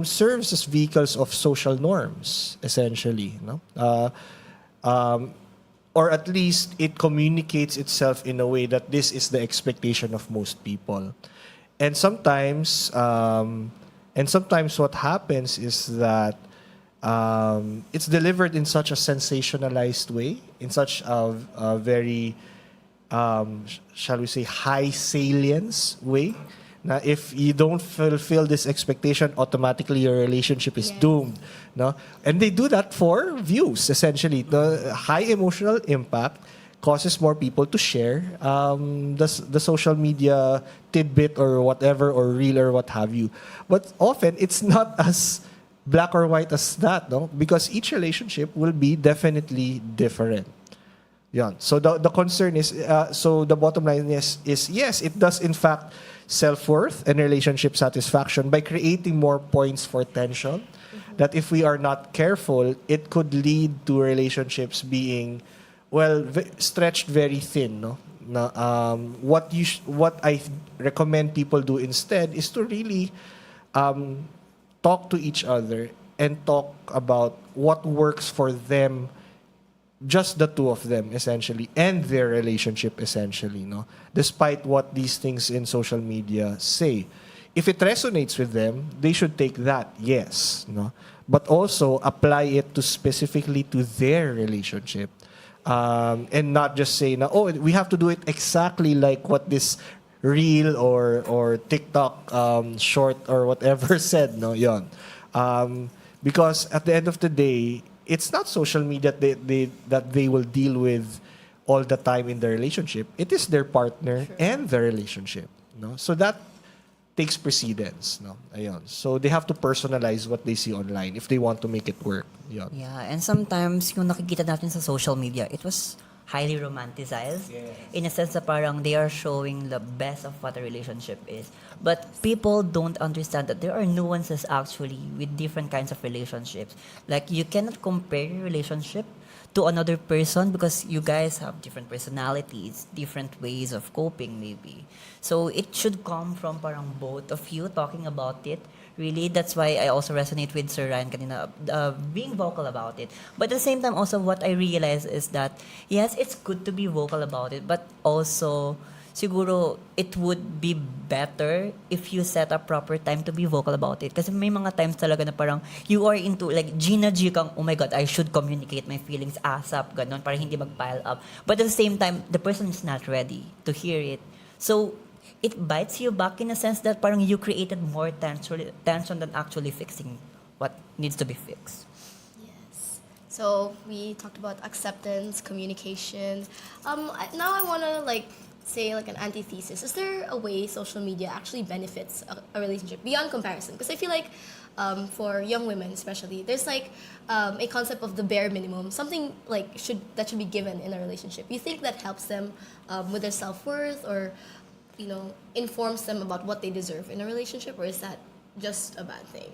serves as vehicles of social norms, essentially. Or at least it communicates itself in a way that this is the expectation of most people. And sometimes what happens is that it's delivered in such a sensationalized way, in such a very, shall we say, high salience way. Now, if you don't fulfill this expectation, automatically your relationship is doomed. No? And they do that for views, essentially. The high emotional impact causes more people to share the social media tidbit or whatever, or reel or what have you. But often, it's not as black or white as that, no? Because each relationship will be definitely different. Yeah. So the concern is, so the bottom line is yes, it does in fact self-worth and relationship satisfaction by creating more points for tension. That if we are not careful, it could lead to relationships being, stretched very thin, no? Na, what I recommend people do instead is to really talk to each other and talk about what works for them, just the two of them essentially, and their relationship essentially, no, despite what these things in social media say. If it resonates with them, they should take that, yes, no, but also apply it to specifically to their relationship, and not just say na, oh, we have to do it exactly like what this reel or TikTok short or whatever said, no, yon. Because at the end of the day, it's not social media that they will deal with all the time in their relationship. It is their partner and the relationship. No? So that takes precedence. No? Ayun. So they have to personalize what they see online if they want to make it work. Yun. Yeah, and sometimes yung nakikita natin sa social media, it was highly romanticized. In a sense that parang they are showing the best of what a relationship is. But people don't understand that there are nuances actually with different kinds of relationships. Like you cannot compare your relationship to another person because you guys have different personalities, different ways of coping maybe. So it should come from parang both of you talking about it. Really, that's why I also resonate with Sir Ryan kanina, being vocal about it. But at the same time, also what I realize is that, yes, it's good to be vocal about it, but also, siguro, it would be better if you set a proper time to be vocal about it. Kasi may mga times talaga na parang you are into, like, Gina G kang, oh my God, I should communicate my feelings ASAP, ganon, para hindi mag-pile up. But at the same time, the person is not ready to hear it. So, it bites you back in a sense that parang you created more tension than actually fixing what needs to be fixed. Yes. So we talked about acceptance, communication. Now I want to say an antithesis. Is there a way social media actually benefits a relationship beyond comparison? Because I feel like for young women especially, there's a concept of the bare minimum, something that should be given in a relationship. You think that helps them with their self-worth, or informs them about what they deserve in a relationship, or is that just a bad thing?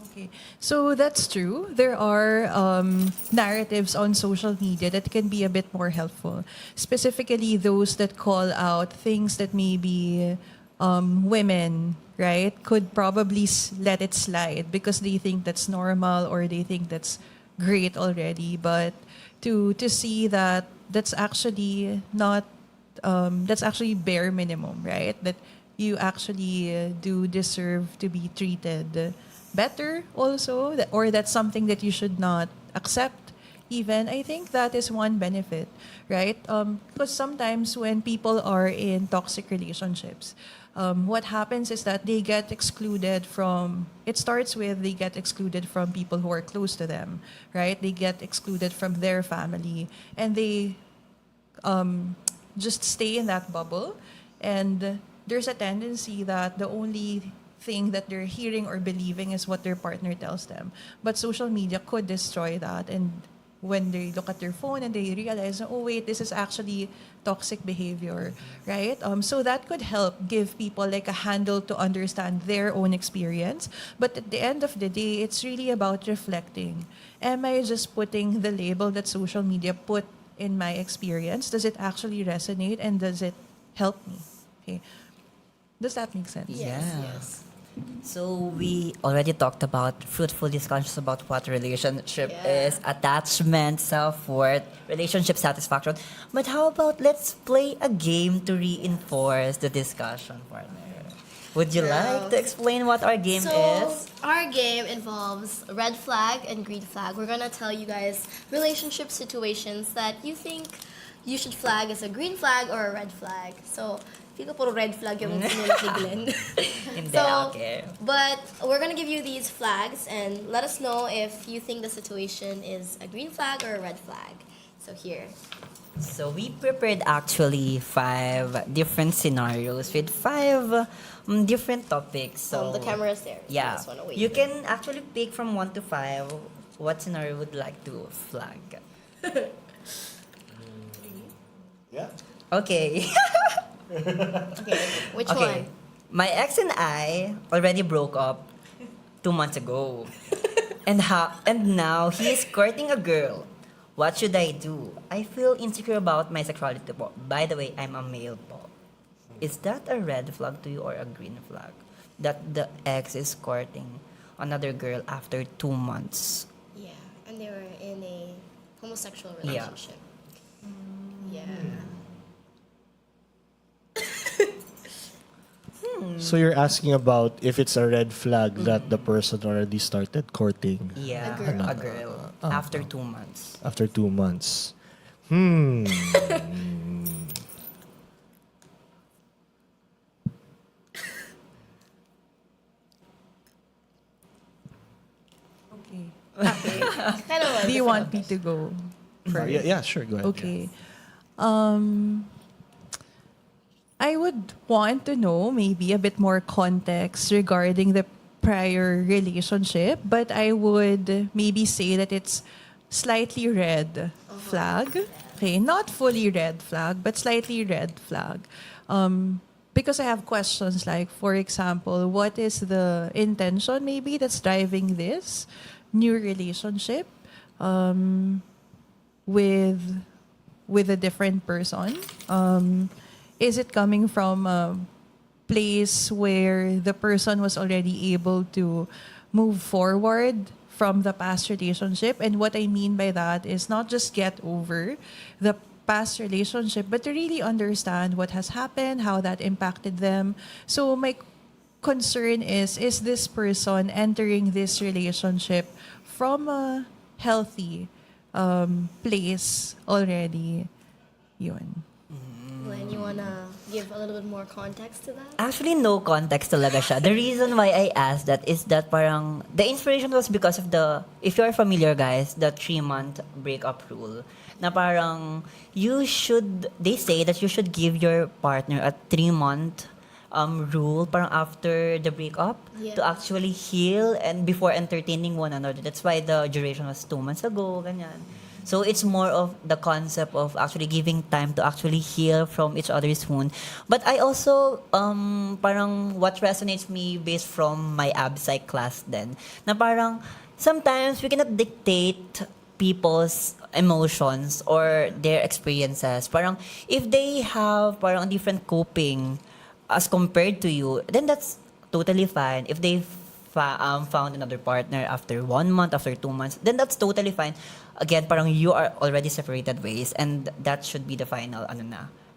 Okay, so that's true. There are narratives on social media that can be a bit more helpful, specifically those that call out things that maybe women, right, could probably let it slide because they think that's normal or they think that's great already. But to see that that's actually not that's actually bare minimum, right? That you actually do deserve to be treated better also, or that's something that you should not accept even. I think that is one benefit, right? Because sometimes when people are in toxic relationships, what happens is that they get excluded from, it starts with they get excluded from people who are close to them, right? They get excluded from their family, and they just stay in that bubble, and there's a tendency that the only thing that they're hearing or believing is what their partner tells them. But social media could destroy that, and when they look at their phone and they realize, oh wait, this is actually toxic behavior, right? So that could help give people a handle to understand their own experience. But at the end of the day, it's really about reflecting. Am I just putting the label that social media put in my experience? Does it actually resonate, and does it help me? Okay. Does that make sense? Yes. So we already talked about fruitful discussions about what relationship is, attachment, self-worth, relationship satisfaction. But how about let's play a game to reinforce the discussion, partner? Would you like to explain what our game is? Our game involves red flag and green flag. We're gonna tell you guys relationship situations that you think you should flag as a green flag or a red flag. So, feel ko puro red flag yung sinulat ni Glenn. Hindi, okay. But we're gonna give you these flags and let us know if you think the situation is a green flag or a red flag. So here. So we prepared actually 5 different scenarios with 5 different topics. So the camera is there. Yeah, This one away. you can actually pick from 1 to 5 what scenario would like to flag. Yeah. Okay. Okay, which Okay. one? My ex and I already broke up 2 months ago. and now he is courting a girl. What should I do? I feel insecure about my sexuality po. By the way, I'm a male po. Is that a red flag to you or a green flag? That the ex is courting another girl after 2 months. Yeah, and they were in a homosexual Yeah. relationship. Yeah. So you're asking about if it's a red flag that the person already started courting Yeah, A girl. a girl. After 2 months. after 2 months. Hmm. Okay. Kind of Do you want me to go first? Yeah, sure. Go ahead. Okay. I would want to know maybe a bit more context regarding the prior relationship, but I would maybe say that it's slightly red flag. Okay, not fully red flag, but slightly red flag. Because I have questions like, for example, what is the intention maybe that's driving this new relationship with a different person? Is it coming from a place where the person was already able to move forward from the past relationship? And what I mean by that is not just get over the past relationship, but to really understand what has happened, how that impacted them. So my concern is this person entering this relationship from a healthy place already? Yun. Glenn, you wanna give a little bit more context to that? Actually, no context talaga siya. The reason why I asked that is that parang, the inspiration was because of the, if you're familiar guys, the 3-month breakup rule. Na parang, they say that you should give your partner a 3-month rule parang after the breakup Yeah. to actually heal and before entertaining one another. That's why the duration was 2 months ago, ganyan. So it's more of the concept of actually giving time to actually heal from each other's wound. But I also, parang what resonates me based from my Psych class then, na parang sometimes we cannot dictate people's emotions or their experiences. Parang if they have parang different coping as compared to you, then that's totally fine. If they found another partner after 1 month, after 2 months, then that's totally fine. Again, parang you are already separated ways, and that should be the final,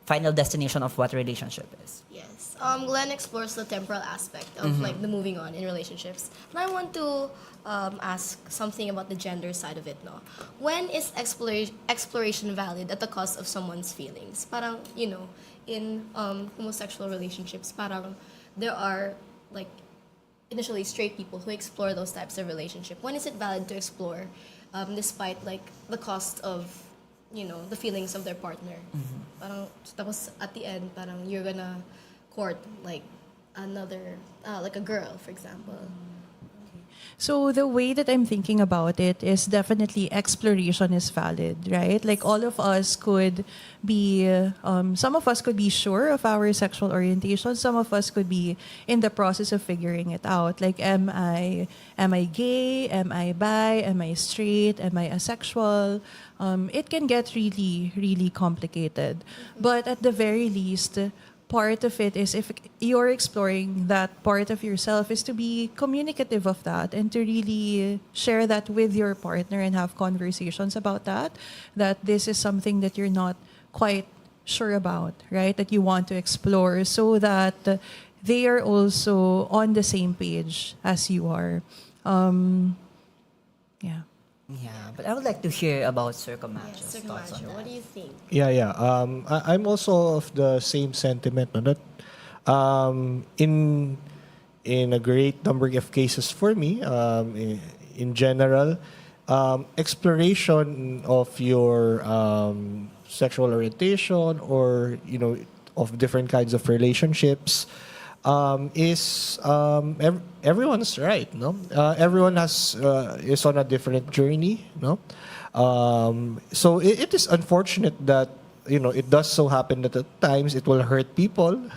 final destination of what relationship is. Yes. Glenn explores the temporal aspect of like the moving on in relationships. And I want to ask something about the gender side of it, no? When is exploration valid at the cost of someone's feelings? Parang, in homosexual relationships, parang there are like initially straight people who explore those types of relationship. When is it valid to explore despite like the cost of the feelings of their partner? Parang tapos at the end parang you're gonna court like another like a girl, for example. So the way that I'm thinking about it is definitely exploration is valid, right? Like all of us could be, some of us could be sure of our sexual orientation. Some of us could be in the process of figuring it out. Like, am I gay? Am I bi? Am I straight? Am I asexual? It can get really, really complicated. But at the very least, part of it is if you're exploring that part of yourself is to be communicative of that and to really share that with your partner and have conversations about that this is something that you're not quite sure about, right? That you want to explore so that they are also on the same page as you are. Yeah. Yeah, but I would like to hear about Sir Yes, Camacho's Sir thoughts on Camacho, that. what do you think? Yeah. I'm also of the same sentiment, no, that in a great number of cases for me, in general, exploration of your sexual orientation or of different kinds of relationships is everyone's right, no? Everyone is on a different journey, no? So it is unfortunate that it does so happen that at times it will hurt people,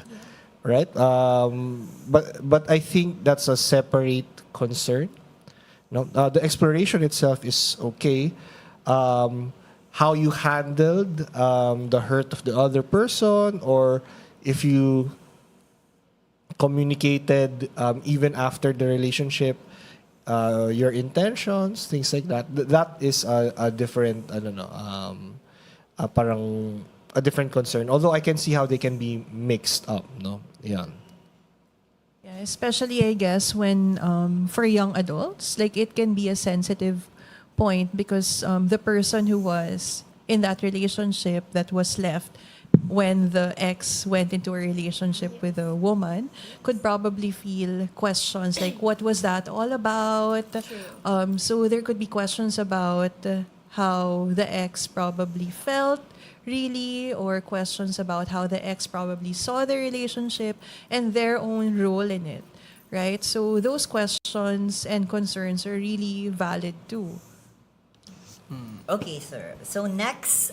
right? But I think that's a separate concern. No, the exploration itself is okay. how you handled the hurt of the other person, or if you communicated even after the relationship, your intentions, things like that. That is a different, I don't know, parang a different concern. Although I can see how they can be mixed up, no? Yeah. Yeah, especially I guess when for young adults, like it can be a sensitive point because the person who was in that relationship that was left when the ex went into a relationship with a woman could probably feel questions like what was that all about. So there could be questions about how the ex probably felt really, or questions about how the ex probably saw the relationship and their own role in it, right? So those questions and concerns are really valid too. Okay, sir. So next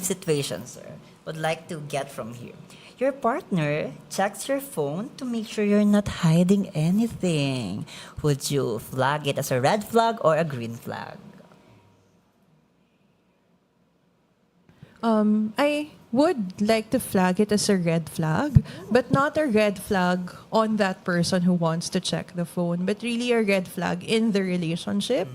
situation, sir, would like to get from here. Your partner checks your phone to make sure you're not hiding anything. Would you flag it as a red flag or a green flag? I would like to flag it as a red flag, but not a red flag on that person who wants to check the phone, but really a red flag in the relationship.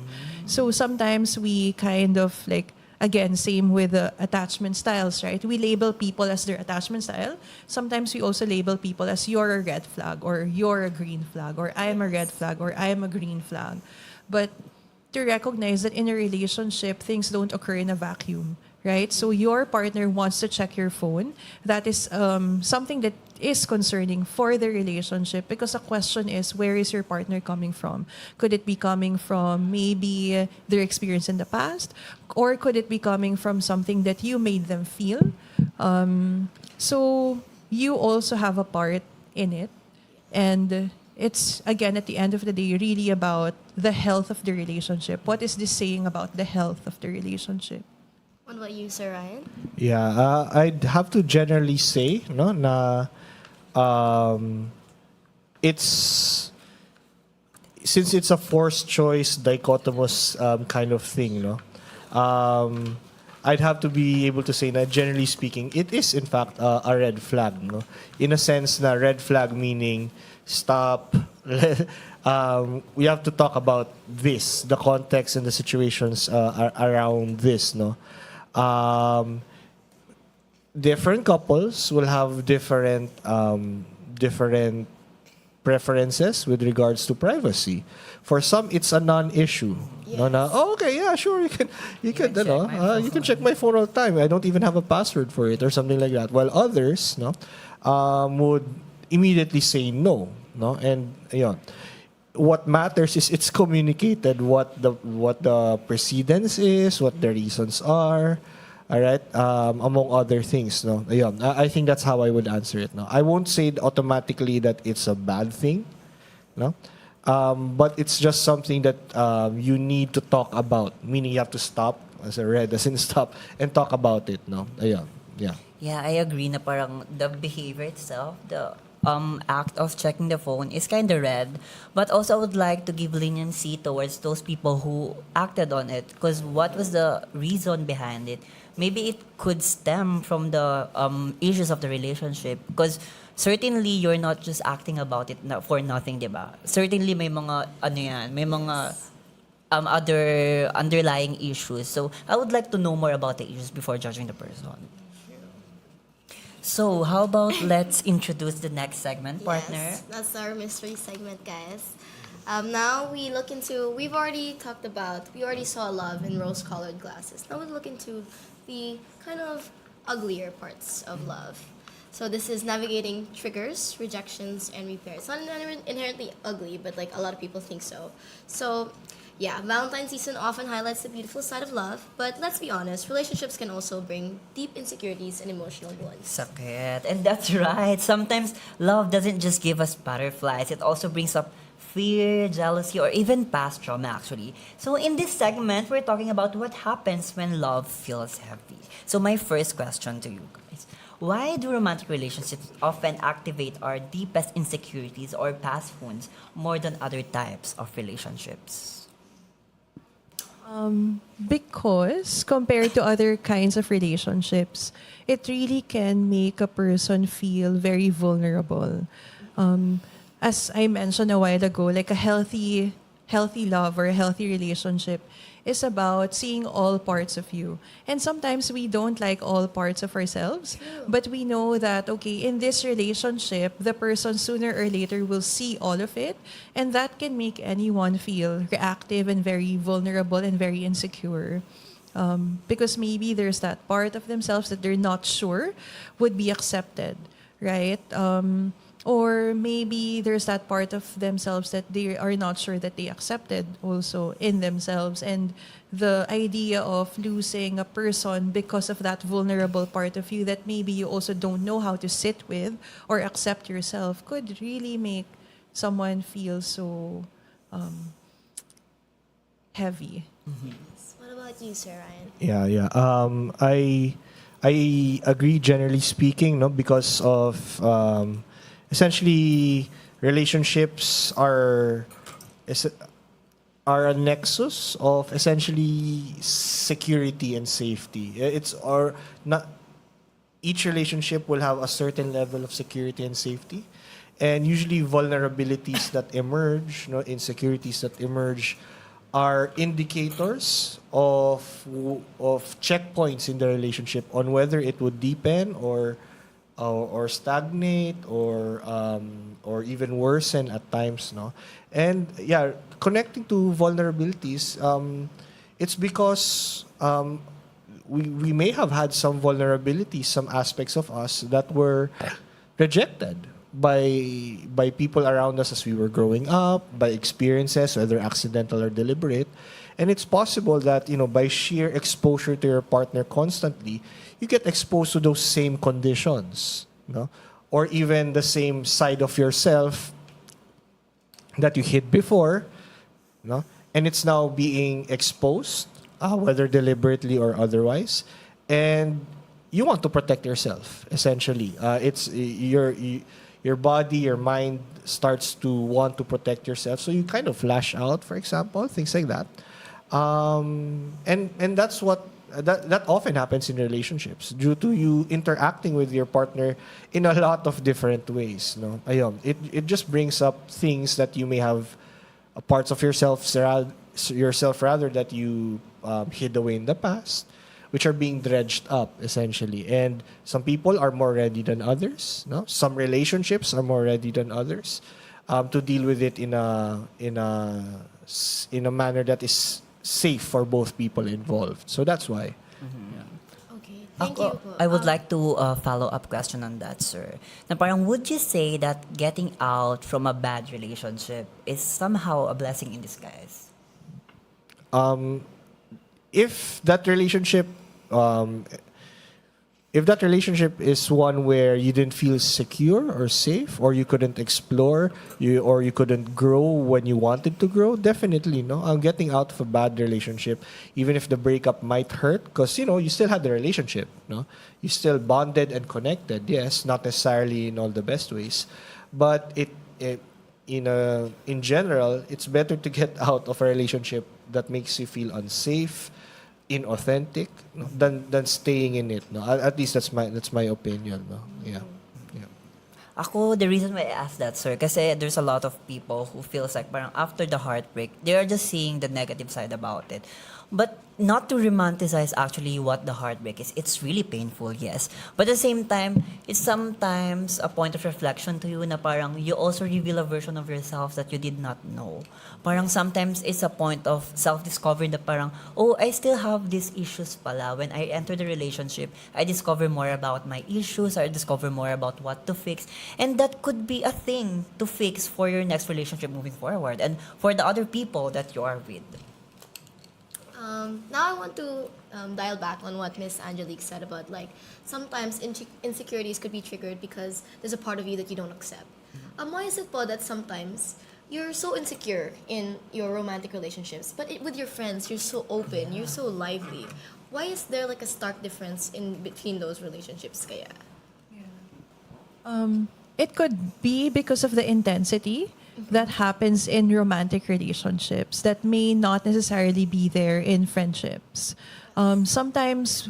So sometimes we kind of like, again, same with the attachment styles, right? We label people as their attachment style. Sometimes we also label people as you're a red flag or you're a green flag or I'm a red flag or I'm a green flag. But to recognize that in a relationship, things don't occur in a vacuum, right? So your partner wants to check your phone. That is something that is concerning for the relationship because the question is, where is your partner coming from? Could it be coming from maybe their experience in the past? Or could it be coming from something that you made them feel? So you also have a part in it. And it's, again, at the end of the day, really about the health of the relationship. What is this saying about the health of the relationship? What about you, Sir Ryan? Yeah, I'd have to generally say, no, na it's since it's a forced choice, dichotomous kind of thing, no. I'd have to be able to say that generally speaking, it is in fact a red flag, no. In a sense, na red flag meaning stop. We have to talk about this, the context and the situations around this, no. Different couples will have different preferences with regards to privacy. For some, it's a non-issue. No, na, oh, okay, yeah, sure, you can you can check my phone all the time. I don't even have a password for it or something like that. While others, no, would immediately say no, no, and what matters is it's communicated what the precedence is, what the reasons are. All right, among other things, no. Ayun, I think that's how I would answer it. No, I won't say automatically that it's a bad thing, no, but it's just something that you need to talk about. Meaning you have to stop, as a red, as in stop, and talk about it. No, ayun, yeah. Yeah, I agree na parang the behavior itself, the act of checking the phone is kind of red, but also I would like to give leniency towards those people who acted on it, because what was the reason behind it? Maybe it could stem from the issues of the relationship, because certainly you're not just acting about it for nothing, diba? Certainly may mga may mga other underlying issues. So I would like to know more about the issues before judging the person. So, how about let's introduce the next segment, partner? Yes, that's our mystery segment, guys. Now we've already talked about, we already saw love in rose-colored glasses. Now we'll look into the kind of uglier parts of love. So this is navigating triggers, rejections, and repair. It's not inherently ugly, but like a lot of people think so. So yeah, Valentine's season often highlights the beautiful side of love, but let's be honest, relationships can also bring deep insecurities and emotional wounds. Sakit. And that's right. Sometimes love doesn't just give us butterflies. It also brings up fear, jealousy, or even past trauma, actually. So in this segment, we're talking about what happens when love feels heavy. So my first question to you guys, why do romantic relationships often activate our deepest insecurities or past wounds more than other types of relationships? Because compared to other kinds of relationships, it really can make a person feel very vulnerable. As I mentioned a while ago, like a healthy love or a healthy relationship is about seeing all parts of you. And sometimes we don't like all parts of ourselves, but we know that, okay, in this relationship, the person sooner or later will see all of it. And that can make anyone feel reactive and very vulnerable and very insecure. Because maybe there's that part of themselves that they're not sure would be accepted, right? Or maybe there's that part of themselves that they are not sure that they accepted also in themselves. And the idea of losing a person because of that vulnerable part of you that maybe you also don't know how to sit with or accept yourself could really make someone feel so heavy. What about you, Sir Ryan? Yeah. I agree generally speaking, no, because of essentially relationships are a nexus of essentially security and safety. It's or not each relationship will have a certain level of security and safety, and usually vulnerabilities that emerge, no, insecurities that emerge are indicators of checkpoints in the relationship on whether it would deepen or stagnate or even worsen at times, no. And yeah, connecting to vulnerabilities, it's because we may have had some vulnerabilities, some aspects of us that were rejected by people around us as we were growing up, by experiences, whether accidental or deliberate. And it's possible that, by sheer exposure to your partner constantly, you get exposed to those same conditions, no? Or even the same side of yourself that you hid before, no? And it's now being exposed, whether deliberately or otherwise. And you want to protect yourself, essentially. It's your body, your mind starts to want to protect yourself. So you kind of lash out, for example, things like that. And that's what that often happens in relationships due to you interacting with your partner in a lot of different ways. No, ayun, it just brings up things that you may have parts of yourself rather that you hid away in the past, which are being dredged up essentially. And some people are more ready than others. No, some relationships are more ready than others to deal with it in a manner that is safe for both people involved. So that's why. Okay, thank you po. I would like to follow-up question on that, sir. Na parang, would you say that getting out from a bad relationship is somehow a blessing in disguise? If that relationship is one where you didn't feel secure or safe, or you couldn't explore, or you couldn't grow when you wanted to grow, definitely, no. I'm getting out of a bad relationship, even if the breakup might hurt, because you still had the relationship, no. You still bonded and connected, yes, not necessarily in all the best ways, but in general, it's better to get out of a relationship that makes you feel unsafe, inauthentic, no, than staying in it. No, at least that's my opinion. No, yeah. Ako, the reason why I asked that, sir, kasi there's a lot of people who feels like parang after the heartbreak, they are just seeing the negative side about it. But not to romanticize actually what the heartbreak is. It's really painful, yes. But at the same time, it's sometimes a point of reflection to you na parang you also reveal a version of yourself that you did not know. Parang sometimes it's a point of self-discovery na parang, oh, I still have these issues pala. When I enter the relationship, I discover more about my issues, I discover more about what to fix. And that could be a thing to fix for your next relationship moving forward and for the other people that you are with. Now I want to dial back on what Miss Angelique said about sometimes insecurities could be triggered because there's a part of you that you don't accept. Why is it po that sometimes you're so insecure in your romantic relationships, but with your friends you're so open, you're so lively? Why is there a stark difference in between those relationships kaya? It could be because of the intensity. that happens in romantic relationships that may not necessarily be there in friendships. Sometimes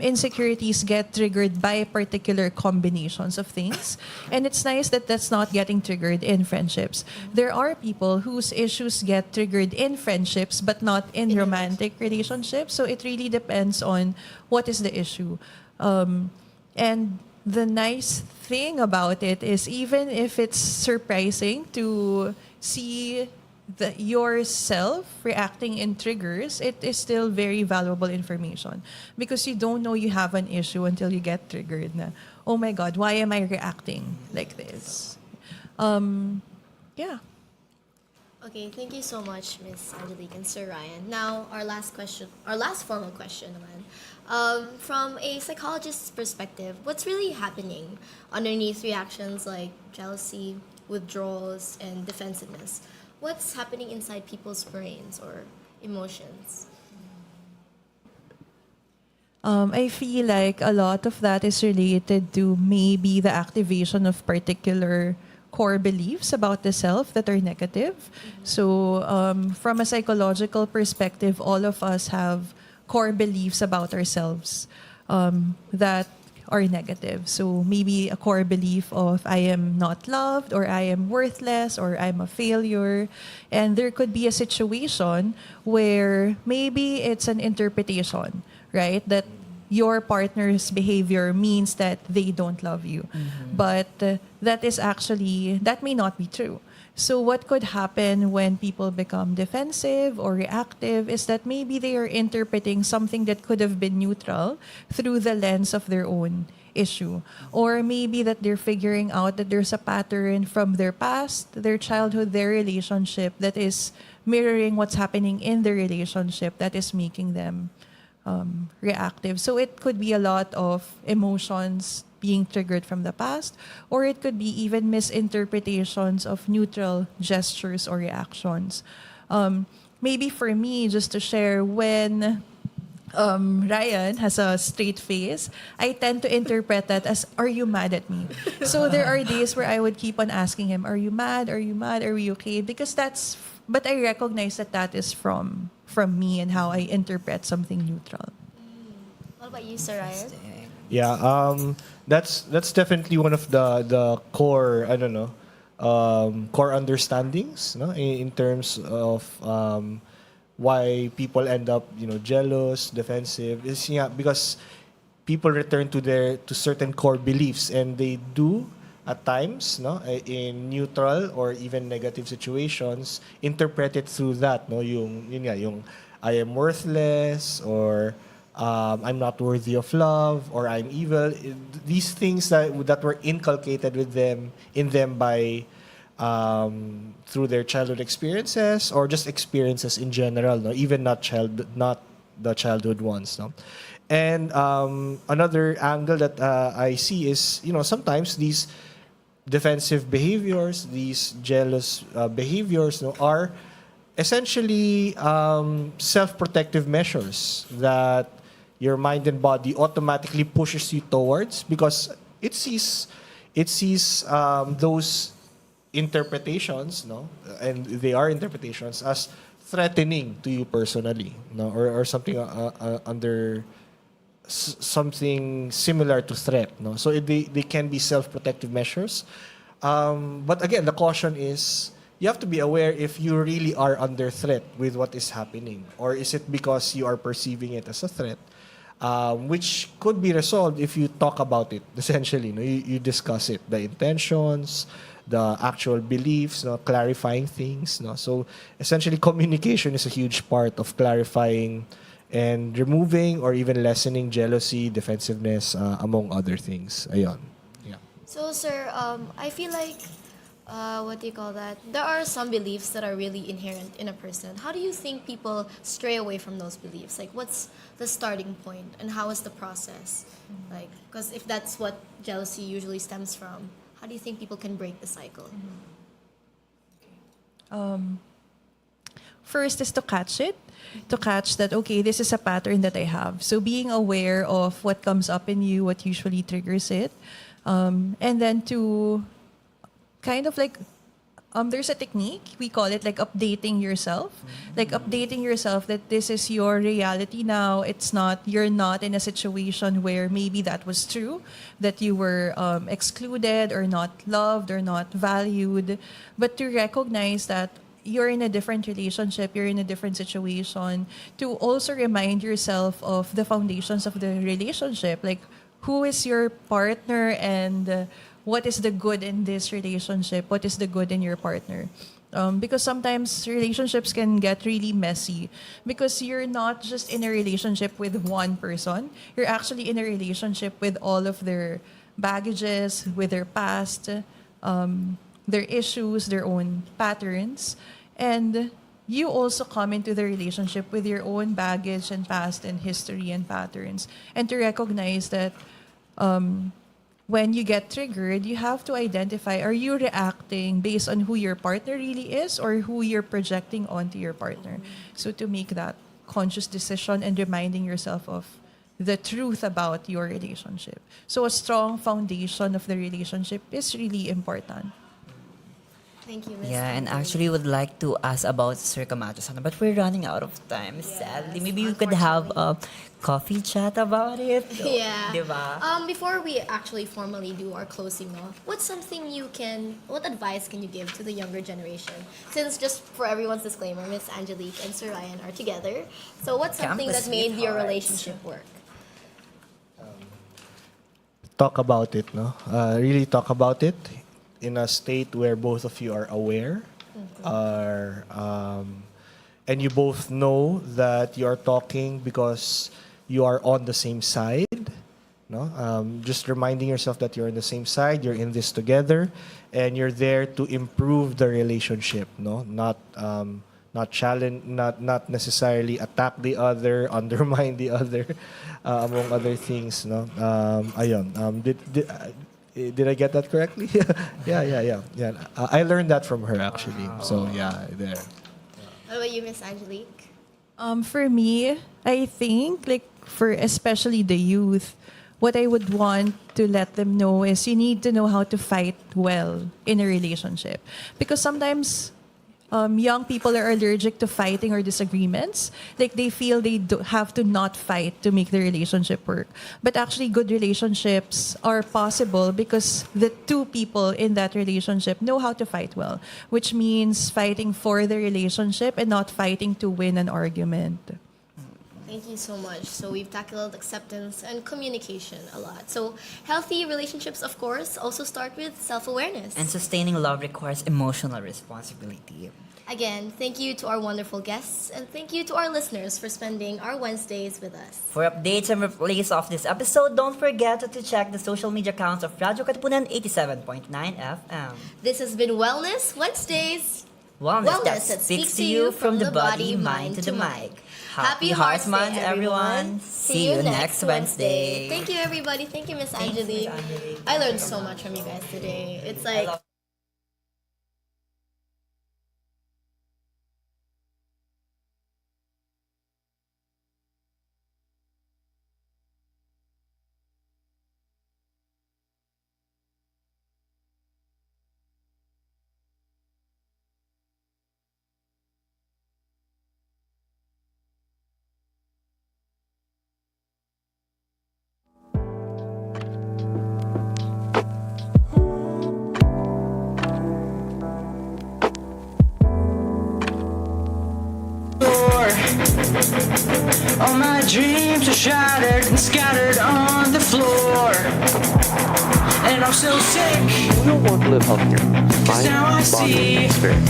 insecurities get triggered by particular combinations of things. And it's nice that that's not getting triggered in friendships. There are people whose issues get triggered in friendships but not in romantic relationships. So it really depends on what is the issue. And the nice thing about it is, even if it's surprising to see yourself reacting in triggers, it is still very valuable information, because you don't know you have an issue until you get triggered na, oh my God, why am I reacting like this? Yeah. Okay, thank you so much, Miss Angelique and Sir Ryan. Now, our last formal question naman. From a psychologist's perspective, what's really happening underneath reactions like jealousy, withdrawals, and defensiveness? What's happening inside people's brains or emotions? I feel like a lot of that is related to maybe the activation of particular core beliefs about the self that are negative. So from a psychological perspective, all of us have core beliefs about ourselves that are negative. So maybe a core belief of I am not loved, or I am worthless, or I'm a failure. And there could be a situation where maybe it's an interpretation, right? That your partner's behavior means that they don't love you. But that may not be true. So what could happen when people become defensive or reactive is that maybe they are interpreting something that could have been neutral through the lens of their own issue. Or maybe that they're figuring out that there's a pattern from their past, their childhood, their relationship that is mirroring what's happening in the relationship that is making them reactive. So it could be a lot of emotions being triggered from the past, or it could be even misinterpretations of neutral gestures or reactions. Maybe for me, just to share, when Ryan has a straight face, I tend to interpret that as, are you mad at me? So there are days where I would keep on asking him, are you mad? Are you mad? Are we okay? Because but I recognize that is from me and how I interpret something neutral. What about you, Sir Ryan? Yeah, that's definitely one of the core, I don't know, core understandings, no, in terms of why people end up, jealous, defensive. Is because people return to certain core beliefs, and they do at times, no, in neutral or even negative situations, interpret it through that, no, yung I am worthless, or I'm not worthy of love, or I'm evil. These things that were inculcated in them by through their childhood experiences, or just experiences in general, no, even not the childhood ones, no. And another angle that I see is, sometimes these defensive behaviors, these jealous behaviors, no, are essentially self-protective measures that your mind and body automatically pushes you towards, because it sees those interpretations, no, and they are interpretations, as threatening to you personally, no, or something under something similar to threat, no. So they can be self-protective measures, but again, the caution is, you have to be aware if you really are under threat with what is happening, or is it because you are perceiving it as a threat, which could be resolved if you talk about it. Essentially, you discuss it, the intentions, the actual beliefs, clarifying things. So essentially, communication is a huge part of clarifying and removing or even lessening jealousy, defensiveness, among other things. Ayun. Yeah. So, sir, I feel like, what do you call that? There are some beliefs that are really inherent in a person. How do you think people stray away from those beliefs? Like, what's the starting point, and how is the process? Like, because if that's what jealousy usually stems from, how do you think people can break the cycle? First is to catch it. To catch that, okay, this is a pattern that I have. So being aware of what comes up in you, what usually triggers it. And then to kind of like there's a technique, we call it like updating yourself. Like updating yourself that this is your reality now. You're not in a situation where maybe that was true, that you were excluded or not loved or not valued. But to recognize that you're in a different relationship, you're in a different situation, to also remind yourself of the foundations of the relationship. Like, who is your partner and what is the good in this relationship? What is the good in your partner? Because sometimes relationships can get really messy because you're not just in a relationship with one person. You're actually in a relationship with all of their baggages, with their past, their issues, their own patterns. And you also come into the relationship with your own baggage and past and history and patterns. And to recognize that when you get triggered, you have to identify, are you reacting based on who your partner really is or who you're projecting onto your partner? So to make that conscious decision and reminding yourself of the truth about your relationship. So a strong foundation of the relationship is really important. Thank you, Miss. Yeah, and actually would like to ask about Sir Camacho sana, but we're running out of time, sadly. Maybe we could have a coffee chat about it. Yeah. Diba? Before we actually formally do our closing off, what advice can you give to the younger generation? Since just for everyone's disclaimer, Miss Angelique and Sir Ryan are together. So what's something Campus that made your sweethearts. relationship work? Talk about it, no? Really talk about it in a state where both of you are aware, and you both know that you are talking because you are on the same side. No, just reminding yourself that you're on the same side. You're in this together, and you're there to improve the relationship. No, not challenge, not necessarily attack the other, undermine the other, among other things. No, ayun. Did I get that correctly? Yeah. I learned that from her actually. So yeah, there. What about you, Miss Angelique? For me, I think like for especially the youth, what I would want to let them know is you need to know how to fight well in a relationship. Because sometimes young people are allergic to fighting or disagreements. Like they feel they have to not fight to make the relationship work. But actually, good relationships are possible because the two people in that relationship know how to fight well, which means fighting for the relationship and not fighting to win an argument. Thank you so much. So we've tackled acceptance and communication a lot. So healthy relationships, of course, also start with self-awareness. And sustaining love requires emotional responsibility. Again, thank you to our wonderful guests, and thank you to our listeners for spending our Wednesdays with us. For updates and replays of this episode, don't forget to check the social media accounts of Radyo Katipunan 87.9 FM. This has been Wellness Wednesdays. Wellness that speaks to you from the body, mind to the mic. Happy Hearts Month, everyone. See you next Wednesday. Thank you, everybody. Thank you, Miss Angelique. I learned so much from you guys today. It's like... All my dreams are shattered and scattered on the floor. And I'm so sick. We all want to live healthier, mind, Now I body, and see spirit.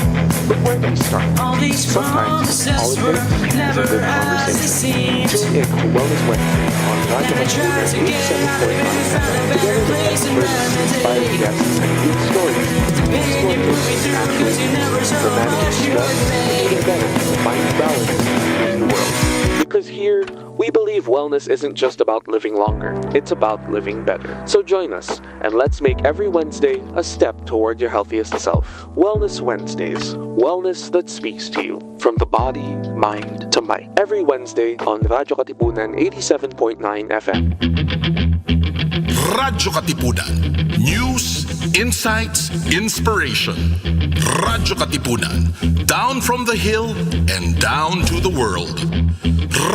But where do we start? all these Sometimes all promises it were takes is a never good as they conversation. seemed. Tune in to Wellness Wednesday on Radyo And I tried to get out of it, Katipunan found a better 87.9. place and Together with inspired remedy. guests and deep stories. Baby, you put me through 'cause you never For showed what managing you stress, would and make. getting better, finding balance in the world. Because here, we believe wellness isn't just about living longer, it's about living better. So join us, and let's make every Wednesday a step toward your healthiest self. Wellness Wednesdays, wellness that speaks to you, from the body, mind to mic. Every Wednesday on Radyo Katipunan 87.9 FM. Radyo Katipunan. News, insights, inspiration. Radyo Katipunan. Down from the hill and down to the world.